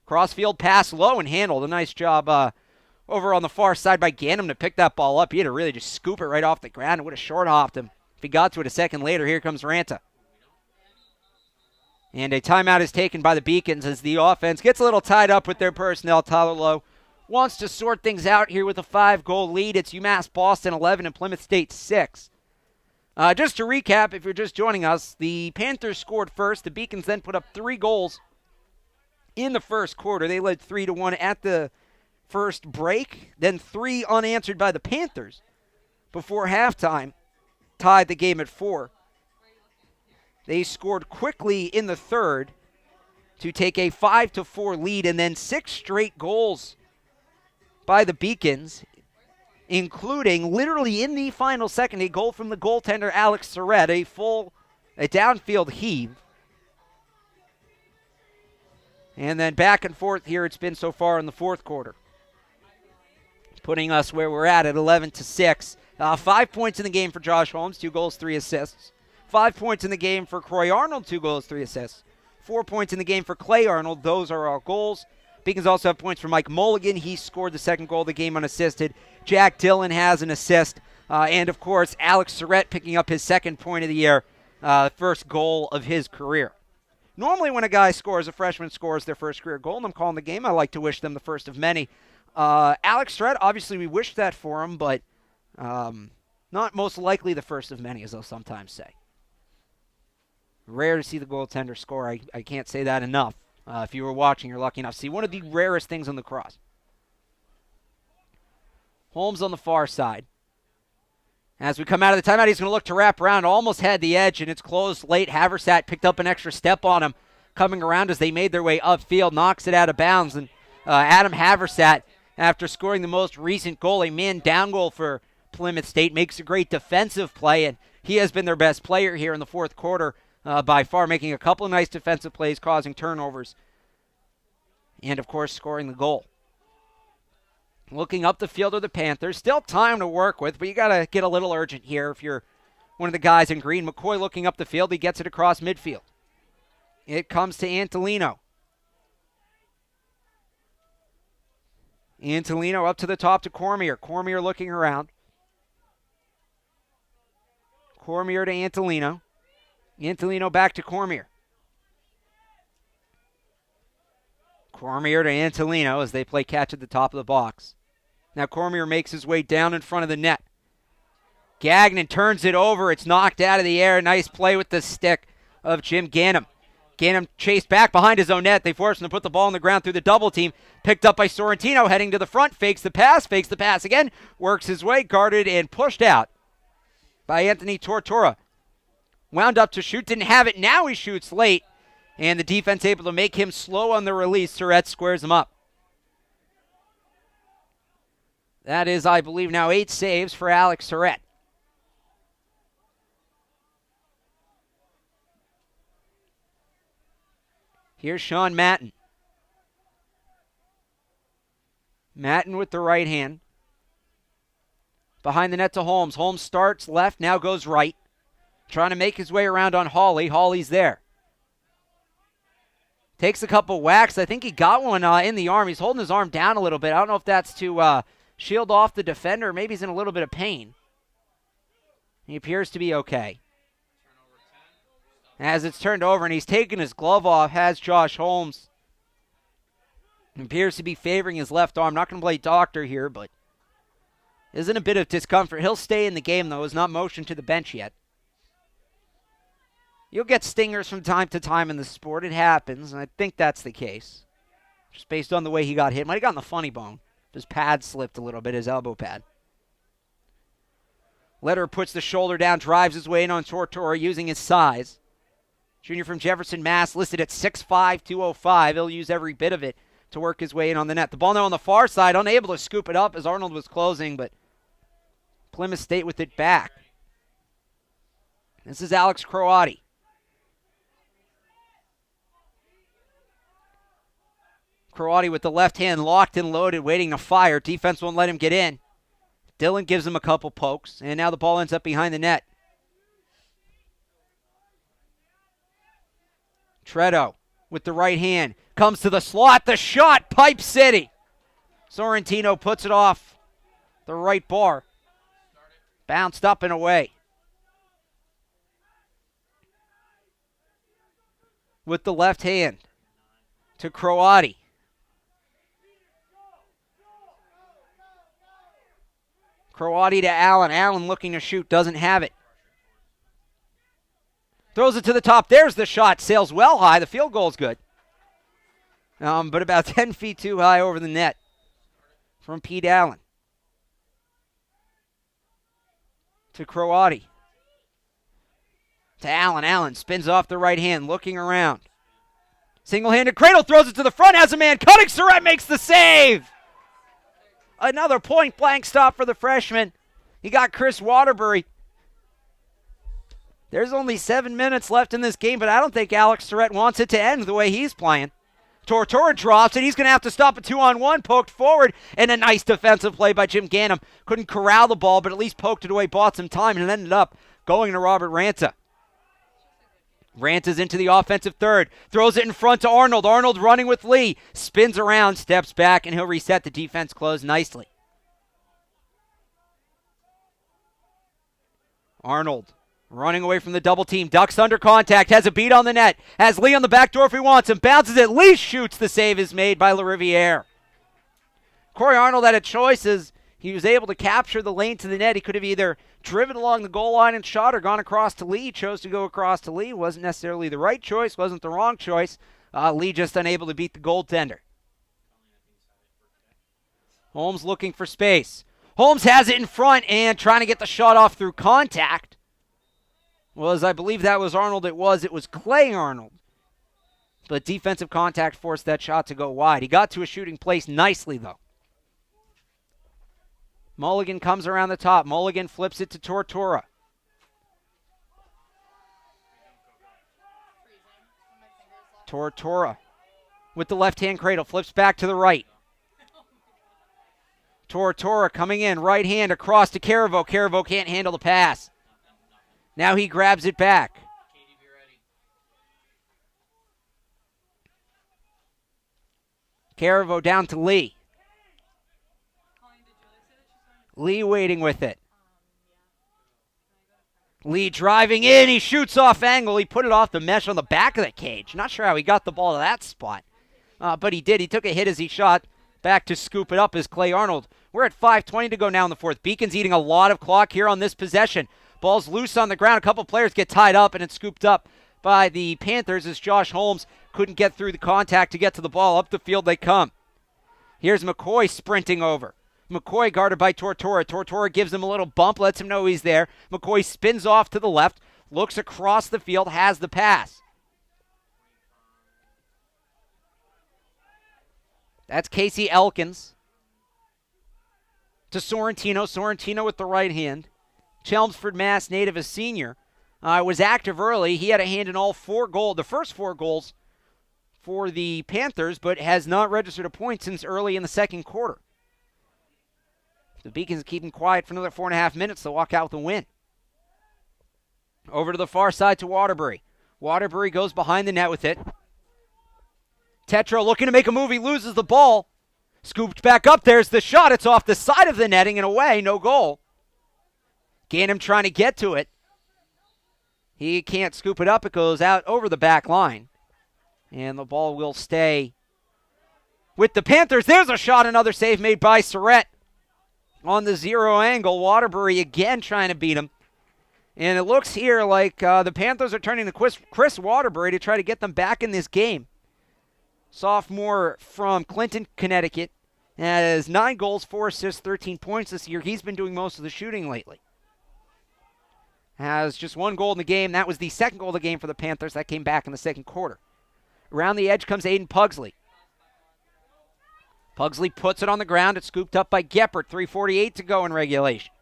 Speaker 1: Crossfield pass low and handled. A nice job over on the far side by Ganem to pick that ball up. He had to really just scoop it right off the ground and would have short-hopped him. If he got to it a second later, here comes Ranta. And a timeout is taken by the Beacons as the offense gets a little tied up with their personnel. Tyler Lowe wants to sort things out here with a 5-goal lead. It's UMass Boston 11 and Plymouth State 6. Just to recap, if you're just joining us, the Panthers scored first. The Beacons then put up 3 goals in the first quarter. They led 3-1 at the first break, then 3 unanswered by the Panthers before halftime, tied the game at 4. They scored quickly in the third to take a 5-4 lead, and then 6 straight goals by the Beacons, including literally in the final second, a goal from the goaltender Alex Surette, a downfield heave. And then back and forth here it's been so far in the fourth quarter, putting us where we're at 11-6. 5 points in the game for Josh Holmes, 2 goals, 3 assists. 5 points in the game for Clay Arnold, 2 goals, 3 assists. 4 points in the game for Clay Arnold. Those are our goals. Beacons also have points for Mike Mulligan. He scored the second goal of the game unassisted. Jack Dillon has an assist. And, of course, Alex Surette picking up his second point of the year, first goal of his career. Normally when a guy scores, a freshman scores their first career goal, and I'm calling the game, I like to wish them the first of many. Alex Surette, obviously we wish that for him, but not most likely the first of many, as they'll sometimes say. Rare to see the goaltender score. I can't say that enough. If you were watching, you're lucky enough to see one of the rarest things on the cross. Holmes on the far side. As we come out of the timeout, he's going to look to wrap around. Almost had the edge, and it's closed late. Haversack picked up an extra step on him. coming around as they made their way upfield, knocks it out of bounds. And Adam Haversat, after scoring the most recent goal, a man down goal for Plymouth State, makes a great defensive play, and he has been their best player here in the fourth quarter by far, making a couple of nice defensive plays, causing turnovers, and, of course, scoring the goal. Looking up the field are the Panthers. Still time to work with, but you got to get a little urgent here if you're one of the guys in green. McCoy looking up the field. He gets it across midfield. It comes to Antolino. Antolino up to the top to Cormier. Cormier looking around. Cormier to Antolino. Antolino back to Cormier. Cormier to Antolino as they play catch at the top of the box. Now Cormier makes his way down in front of the net. Gagnon turns it over. It's knocked out of the air. Nice play with the stick of Jim Ganem. Ganem chased back behind his own net. They force him to put the ball on the ground through the double team. Picked up by Sorrentino, heading to the front. Fakes the pass again. Works his way, guarded and pushed out by Anthony Tortora. Wound up to shoot, didn't have it. Now he shoots late, and the defense able to make him slow on the release. Surette squares him up. That is, I believe, now 8 saves for Alex Surette. Here's Sean Matten. Matten with the right hand. Behind the net to Holmes. Holmes starts left, now goes right. Trying to make his way around on Hawley. Hawley's there. Takes a couple whacks. I think he got one in the arm. He's holding his arm down a little bit. I don't know if that's to shield off the defender. Maybe he's in a little bit of pain. He appears to be okay. As it's turned over and he's taken his glove off, has Josh Holmes. Appears to be favoring his left arm. Not going to play doctor here, but is in a bit of discomfort. He'll stay in the game, though. Is not motioned to the bench yet. You'll get stingers from time to time in the sport. It happens, and I think that's the case. Just based on the way he got hit. Might have gotten the funny bone. His pad slipped a little bit, his elbow pad. Lederer puts the shoulder down, drives his way in on Tortora using his size. Junior from Jefferson, Mass, listed at 6'5", 205. He'll use every bit of it to work his way in on the net. The ball now on the far side, unable to scoop it up as Arnold was closing, but Plymouth State with it back. This is Alex Croati. Croati with the left hand locked and loaded, waiting to fire. Defense won't let him get in. Dillon gives him a couple pokes, and now the ball ends up behind the net. Tredo with the right hand. Comes to the slot. The shot. Pipe City. Sorrentino puts it off the right bar. Bounced up and away. With the left hand to Croati. Croati to Allen. Allen looking to shoot. Doesn't have it. Throws it to the top. There's the shot. Sails well high. The field goal's good. But about 10 feet too high over the net from Pete Allen. To Croati. To Allen. Allen spins off the right hand, looking around. Single-handed cradle, throws it to the front, has a man cutting. Surette makes the save. Another point-blank stop for the freshman. He got Chris Waterbury. There's only 7 minutes left in this game, but I don't think Alex Surette wants it to end the way he's playing. Tortora drops it. He's going to have to stop a 2-on-1, poked forward, and a nice defensive play by Jim Ganem. Couldn't corral the ball, but at least poked it away, bought some time, and it ended up going to Robert Ranta. Ranta's into the offensive third. Throws it in front to Arnold. Arnold running with Lee. Spins around, steps back, and he'll reset the defense close nicely. Arnold running away from the double team. Ducks under contact. Has a beat on the net. Has Lee on the back door if he wants him. Bounces it. Lee shoots. The save is made by LaRiviere. Corey Arnold had a choice as he was able to capture the lane to the net. He could have either driven along the goal line and shot or gone across to Lee. He chose to go across to Lee. Wasn't necessarily the right choice. Wasn't the wrong choice. Lee just unable to beat the goaltender. Holmes looking for space. Holmes has it in front and trying to get the shot off through contact. Well, as I believe that was Arnold, it was Clay Arnold. but defensive contact forced that shot to go wide. He got to a shooting place nicely, though. Mulligan comes around the top. Mulligan flips it to Tortora. Tortora with the left-hand cradle. Flips back to the right. Tortora coming in. Right hand across to Caraveau. Caraveau can't handle the pass. Now he grabs it back. Caraveau down to Lee. Lee waiting with it. Lee driving in. He shoots off angle. He put it off the mesh on the back of the cage. Not sure how he got the ball to that spot. But he did. He took a hit as he shot. Back to scoop it up is Clay Arnold. We're at 5:20 to go now in the fourth. Beacon's eating a lot of clock here on this possession. Ball's loose on the ground. A couple players get tied up, and it's scooped up by the Panthers as Josh Holmes couldn't get through the contact to get to the ball. Up the field they come. Here's McCoy sprinting over. McCoy guarded by Tortora. Tortora gives him a little bump, lets him know he's there. McCoy spins off to the left, looks across the field, has the pass. That's Casey Elkins to Sorrentino. Sorrentino with the right hand. Chelmsford, Mass. native, a senior. Was active early. He had a hand in all the first 4 goals for the Panthers, but has not registered a point since early in the second quarter. The Beacons keep him quiet for another 4.5 minutes to walk out with a win. Over to the far side to Waterbury. Waterbury goes behind the net with it. Tetro looking to make a move. He loses the ball. Scooped back up. There's the shot. It's off the side of the netting and away. No goal. Gainham trying to get to it. He can't scoop it up. It goes out over the back line. And the ball will stay with the Panthers. There's a shot. Another save made by Surette. On the zero angle, Waterbury again trying to beat him. And it looks here like the Panthers are turning to Chris Waterbury to try to get them back in this game. Sophomore from Clinton, Connecticut. Has 9 goals, 4 assists, 13 points this year. He's been doing most of the shooting lately. Has just 1 goal in the game. That was the second goal of the game for the Panthers. That came back in the second quarter. Around the edge comes Aiden Pugsley. Pugsley puts it on the ground. It's scooped up by Geppert. 3:48 to go in regulation.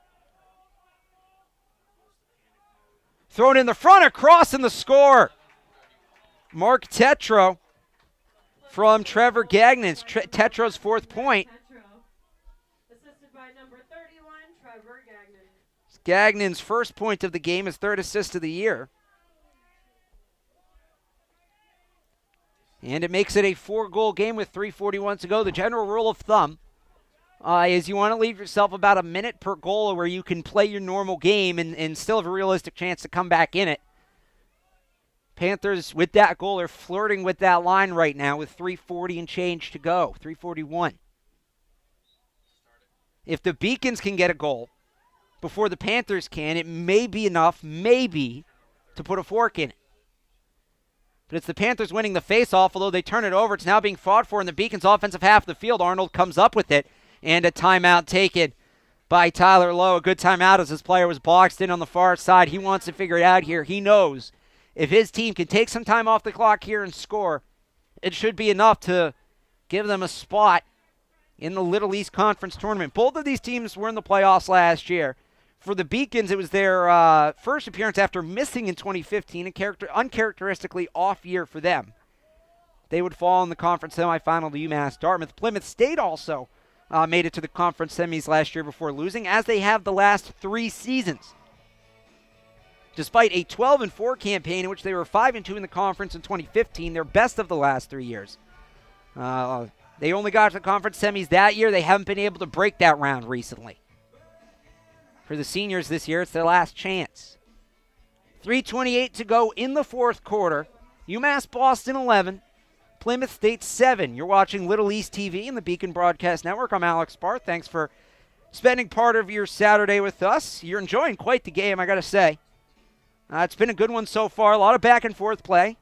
Speaker 1: Thrown in the front, across in the score. Mark Tetro from Trevor Gagnon's. Tetro's 4th point.
Speaker 5: Assisted by number 31, Trevor Gagnon.
Speaker 1: Gagnon's first point of the game, his 3rd assist of the year. And it makes it a 4-goal game with 3:41 to go. The general rule of thumb is you want to leave yourself about a minute per goal where you can play your normal game and still have a realistic chance to come back in it. Panthers, with that goal, are flirting with that line right now with 3:40 and change to go, 3:41. If the Beacons can get a goal before the Panthers can, it may be enough, maybe, to put a fork in it. But it's the Panthers winning the faceoff, although they turn it over. It's now being fought for in the Beacons' offensive half of the field. Arnold comes up with it, and a timeout taken by Tyler Lowe. A good timeout as this player was boxed in on the far side. He wants to figure it out here. He knows if his team can take some time off the clock here and score, it should be enough to give them a spot in the Little East Conference Tournament. Both of these teams were in the playoffs last year. For the Beacons, it was their first appearance after missing in 2015, an uncharacteristically off year for them. They would fall in the conference semifinal to UMass Dartmouth. Plymouth State also made it to the conference semis last year before losing, as they have the last 3 seasons. Despite a 12-4 campaign in which they were 5-2 in the conference in 2015, their best of the last 3 years. They only got to the conference semis that year. They haven't been able to break that round recently. For the seniors this year, it's their last chance. 3:28 to go in the 4th quarter. UMass Boston 11, Plymouth State 7. You're watching Little East TV and the Beacon Broadcast Network. I'm Alex Barth. Thanks for spending part of your Saturday with us. You're enjoying quite the game, I got to say. It's been a good one so far. A lot of back and forth play.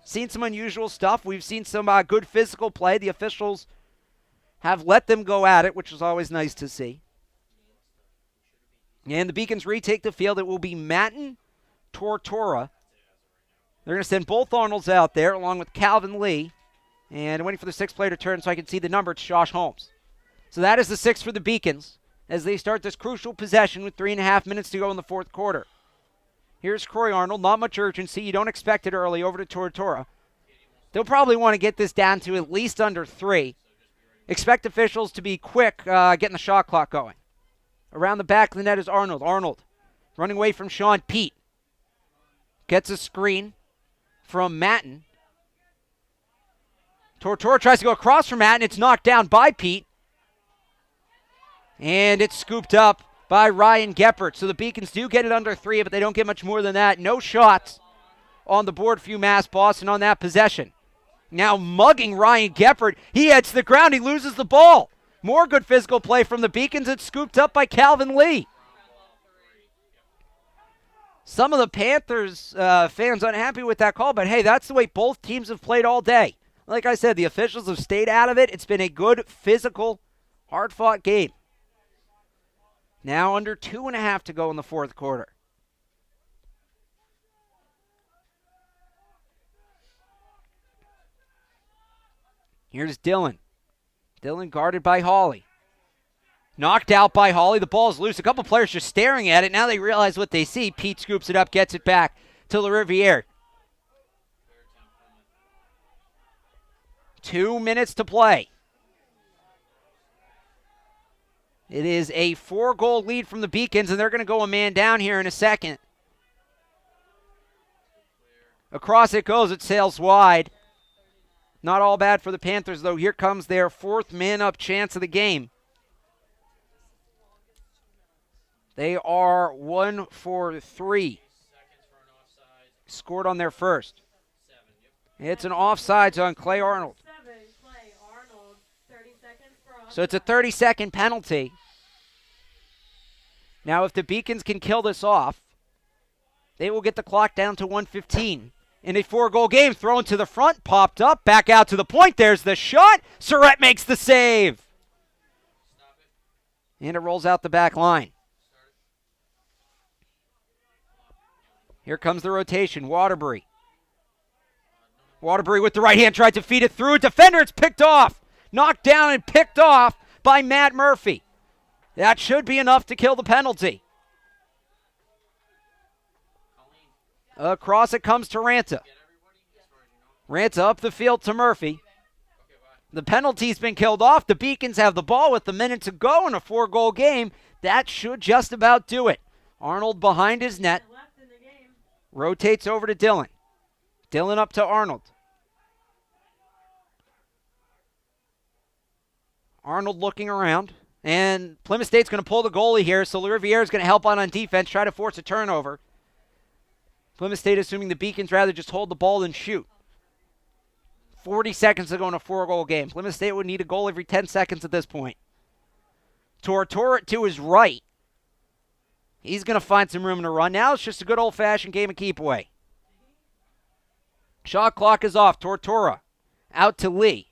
Speaker 1: Seen some unusual stuff. We've seen some good physical play. The officials have let them go at it, which is always nice to see. And the Beacons retake the field. It will be Matten, Tortora, They're going to send both Arnolds out there along with Calvin Lee. And waiting for the sixth player to turn so I can see the number. It's Josh Holmes. So that is the six for the Beacons as they start this crucial possession with 3.5 minutes to go in the fourth quarter. Here's Clay Arnold. Not much urgency. You don't expect it early. Over to Tortora. They'll probably want to get this down to at least under 3. Expect officials to be quick getting the shot clock going. Around the back of the net is Arnold. Arnold running away from Sean Pete. Gets a screen from Matten. Tortora tries to go across from Matten. It's knocked down by Pete. And it's scooped up by Ryan Geppert. So the Beacons do get it under 3, but they don't get much more than that. No shots on the board for UMass Boston on that possession. Now mugging Ryan Geppert. He heads to the ground. He loses the ball. More good physical play from the Beacons. It's scooped up by Calvin Lee. Some of the Panthers fans unhappy with that call, but hey, that's the way both teams have played all day. Like I said, the officials have stayed out of it. It's been a good, physical, hard-fought game. Now under 2.5 to go in the fourth quarter. Here's Dillon. Dillon guarded by Hawley. Knocked out by Hawley. The ball's loose. A couple players just staring at it. Now they realize what they see. Pete scoops it up, gets it back to LaRiviere. 2 minutes to play. It is a 4-goal lead from the Beacons, and they're going to go a man down here in a second. Across it goes. It sails wide. Not all bad for the Panthers, though. Here comes their 4th man-up chance of the game. They are 1 for 3. Scored on their first. It's an offsides on Clay Arnold. So it's a 30-second penalty. Now, if the Beacons can kill this off, they will get the clock down to 1:15. In a 4-goal game, thrown to the front, popped up, back out to the point. There's the shot. Surette makes the save. And it rolls out the back line. Here comes the rotation. Waterbury. Waterbury with the right hand tried to feed it through. Defender, it's picked off. Knocked down and picked off by Matt Murphy. That should be enough to kill the penalty. Across it comes to Ranta. Ranta up the field to Murphy. The penalty's been killed off. The Beacons have the ball with a minute to go in a 4-goal game. That should just about do it. Arnold behind his net. Rotates over to Dillon. Dillon up to Arnold. Arnold looking around. And Plymouth State's going to pull the goalie here, so LaRiviere is going to help on defense, try to force a turnover. Plymouth State assuming the Beacons rather just hold the ball than shoot. 40 seconds to go in a 4-goal game. Plymouth State would need a goal every 10 seconds at this point. Tortora to his right. He's going to find some room to run. Now it's just a good old-fashioned game of keep away. Shot clock is off. Tortora out to Lee.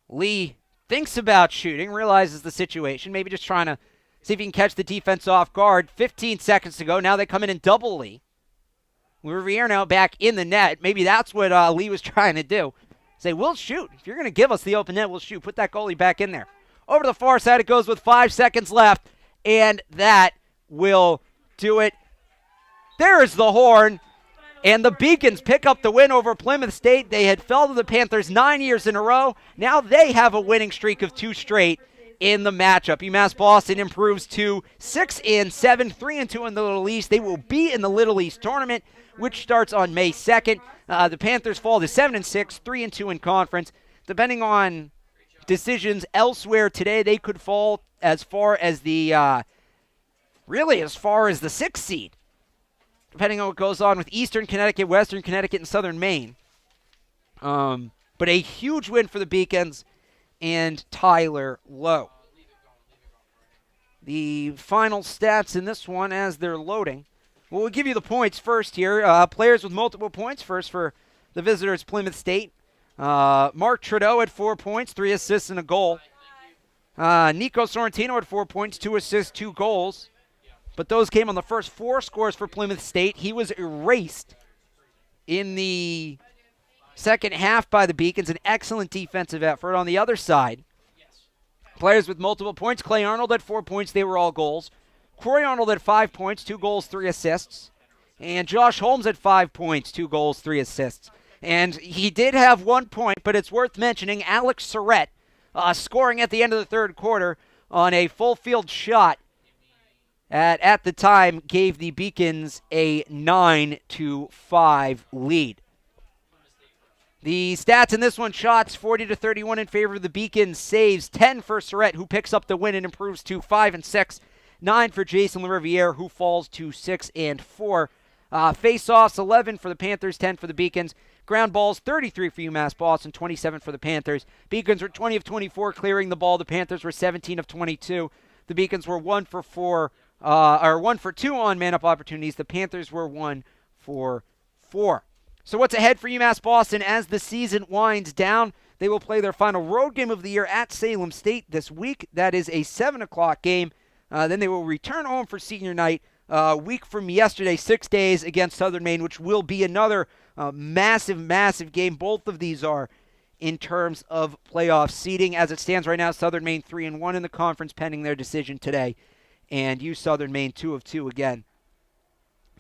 Speaker 1: Lee thinks about shooting, realizes the situation, maybe just trying to see if he can catch the defense off guard. 15 seconds to go. Now they come in and double Lee. Riviere now back in the net. Maybe that's what Lee was trying to do. Say, we'll shoot. If you're going to give us the open net, we'll shoot. Put that goalie back in there. Over to the far side it goes with 5 seconds left, and that will do it. There is the horn, and the Beacons pick up the win over Plymouth State. They had fell to the Panthers 9 years in a row. Now they have a winning streak of 2 straight in the matchup. UMass Boston improves to 6-7, 3-2 in the Little East. They will be in the Little East tournament, which starts on May 2nd. The Panthers fall to 7-6, 3-2 in conference. Depending on decisions elsewhere today, they could fall as far as the, as far as the 6th seed, depending on what goes on with Eastern Connecticut, Western Connecticut, and Southern Maine. But a huge win for the Beacons and Tyler Lowe. The final stats in this one as they're loading. Well, we'll give you the points first here. Players with multiple points. First for the visitors, Plymouth State. Mark Trudeau had 4 points, 3 assists and a goal. Nico Sorrentino had 4 points, 2 assists, 2 goals. But those came on the first 4 scores for Plymouth State. He was erased in the second half by the Beacons. An excellent defensive effort. On the other side, players with multiple points. Clay Arnold had 4 points. They were all goals. Corey Arnold had 5 points, 2 goals, 3 assists. And Josh Holmes had 5 points, 2 goals, 3 assists. And he did have 1 point, but it's worth mentioning Alex Surette scoring at the end of the third quarter on a full field shot at the time gave the Beacons a 9-5 lead. The stats in this one: shots 40-31 in favor of the Beacons, saves 10 for Surette, who picks up the win and improves to 5-6, 9 for Jason LaRiviere, who falls to 6-4. Face-offs 11 for the Panthers, 10 for the Beacons. Ground balls 33 for UMass Boston, 27 for the Panthers. Beacons were 20 of 24 clearing the ball. The Panthers were 17 of 22. The Beacons were 1 for 2 on man-up opportunities. The Panthers were 1 for 4. So what's ahead for UMass Boston as the season winds down? They will play their final road game of the year at Salem State this week. That is a 7 o'clock game. Then they will return home for senior night a week from yesterday, 6 days against Southern Maine, which will be another massive game. Both of these are in terms of playoff seeding. As it stands right now, Southern Maine 3-1 in the conference pending their decision today. And you Southern Maine 2 of 2 again,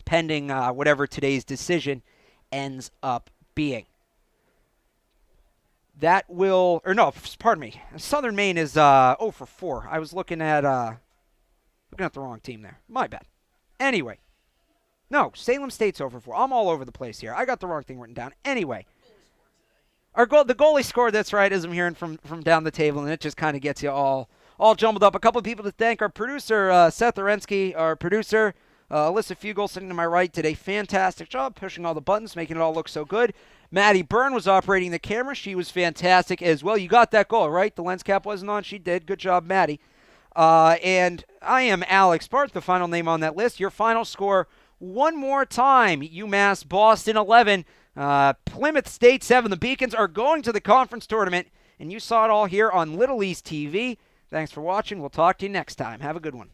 Speaker 1: pending whatever today's decision ends up being. That will, or no, pardon me. Southern Maine is 0 for 4. I was looking at the wrong team there. My bad. Anyway, no, Salem State's 0 for 4. I'm all over the place here. I got the wrong thing written down. Anyway, the goalie scored. That's right, as I'm hearing from down the table, and it just kind of gets you all jumbled up. A couple of people to thank: our producer Seth Orensky, our producer Alyssa Fugel sitting to my right today. Fantastic job pushing all the buttons, making it all look so good. Maddie Byrne was operating the camera. She was fantastic as well. You got that goal, right? The lens cap wasn't on. She did. Good job, Maddie. And I am Alex Barth, the final name on that list. Your final score one more time: UMass Boston 11, Plymouth State 7. The Beacons are going to the conference tournament, and you saw it all here on Little East TV. Thanks for watching. We'll talk to you next time. Have a good one.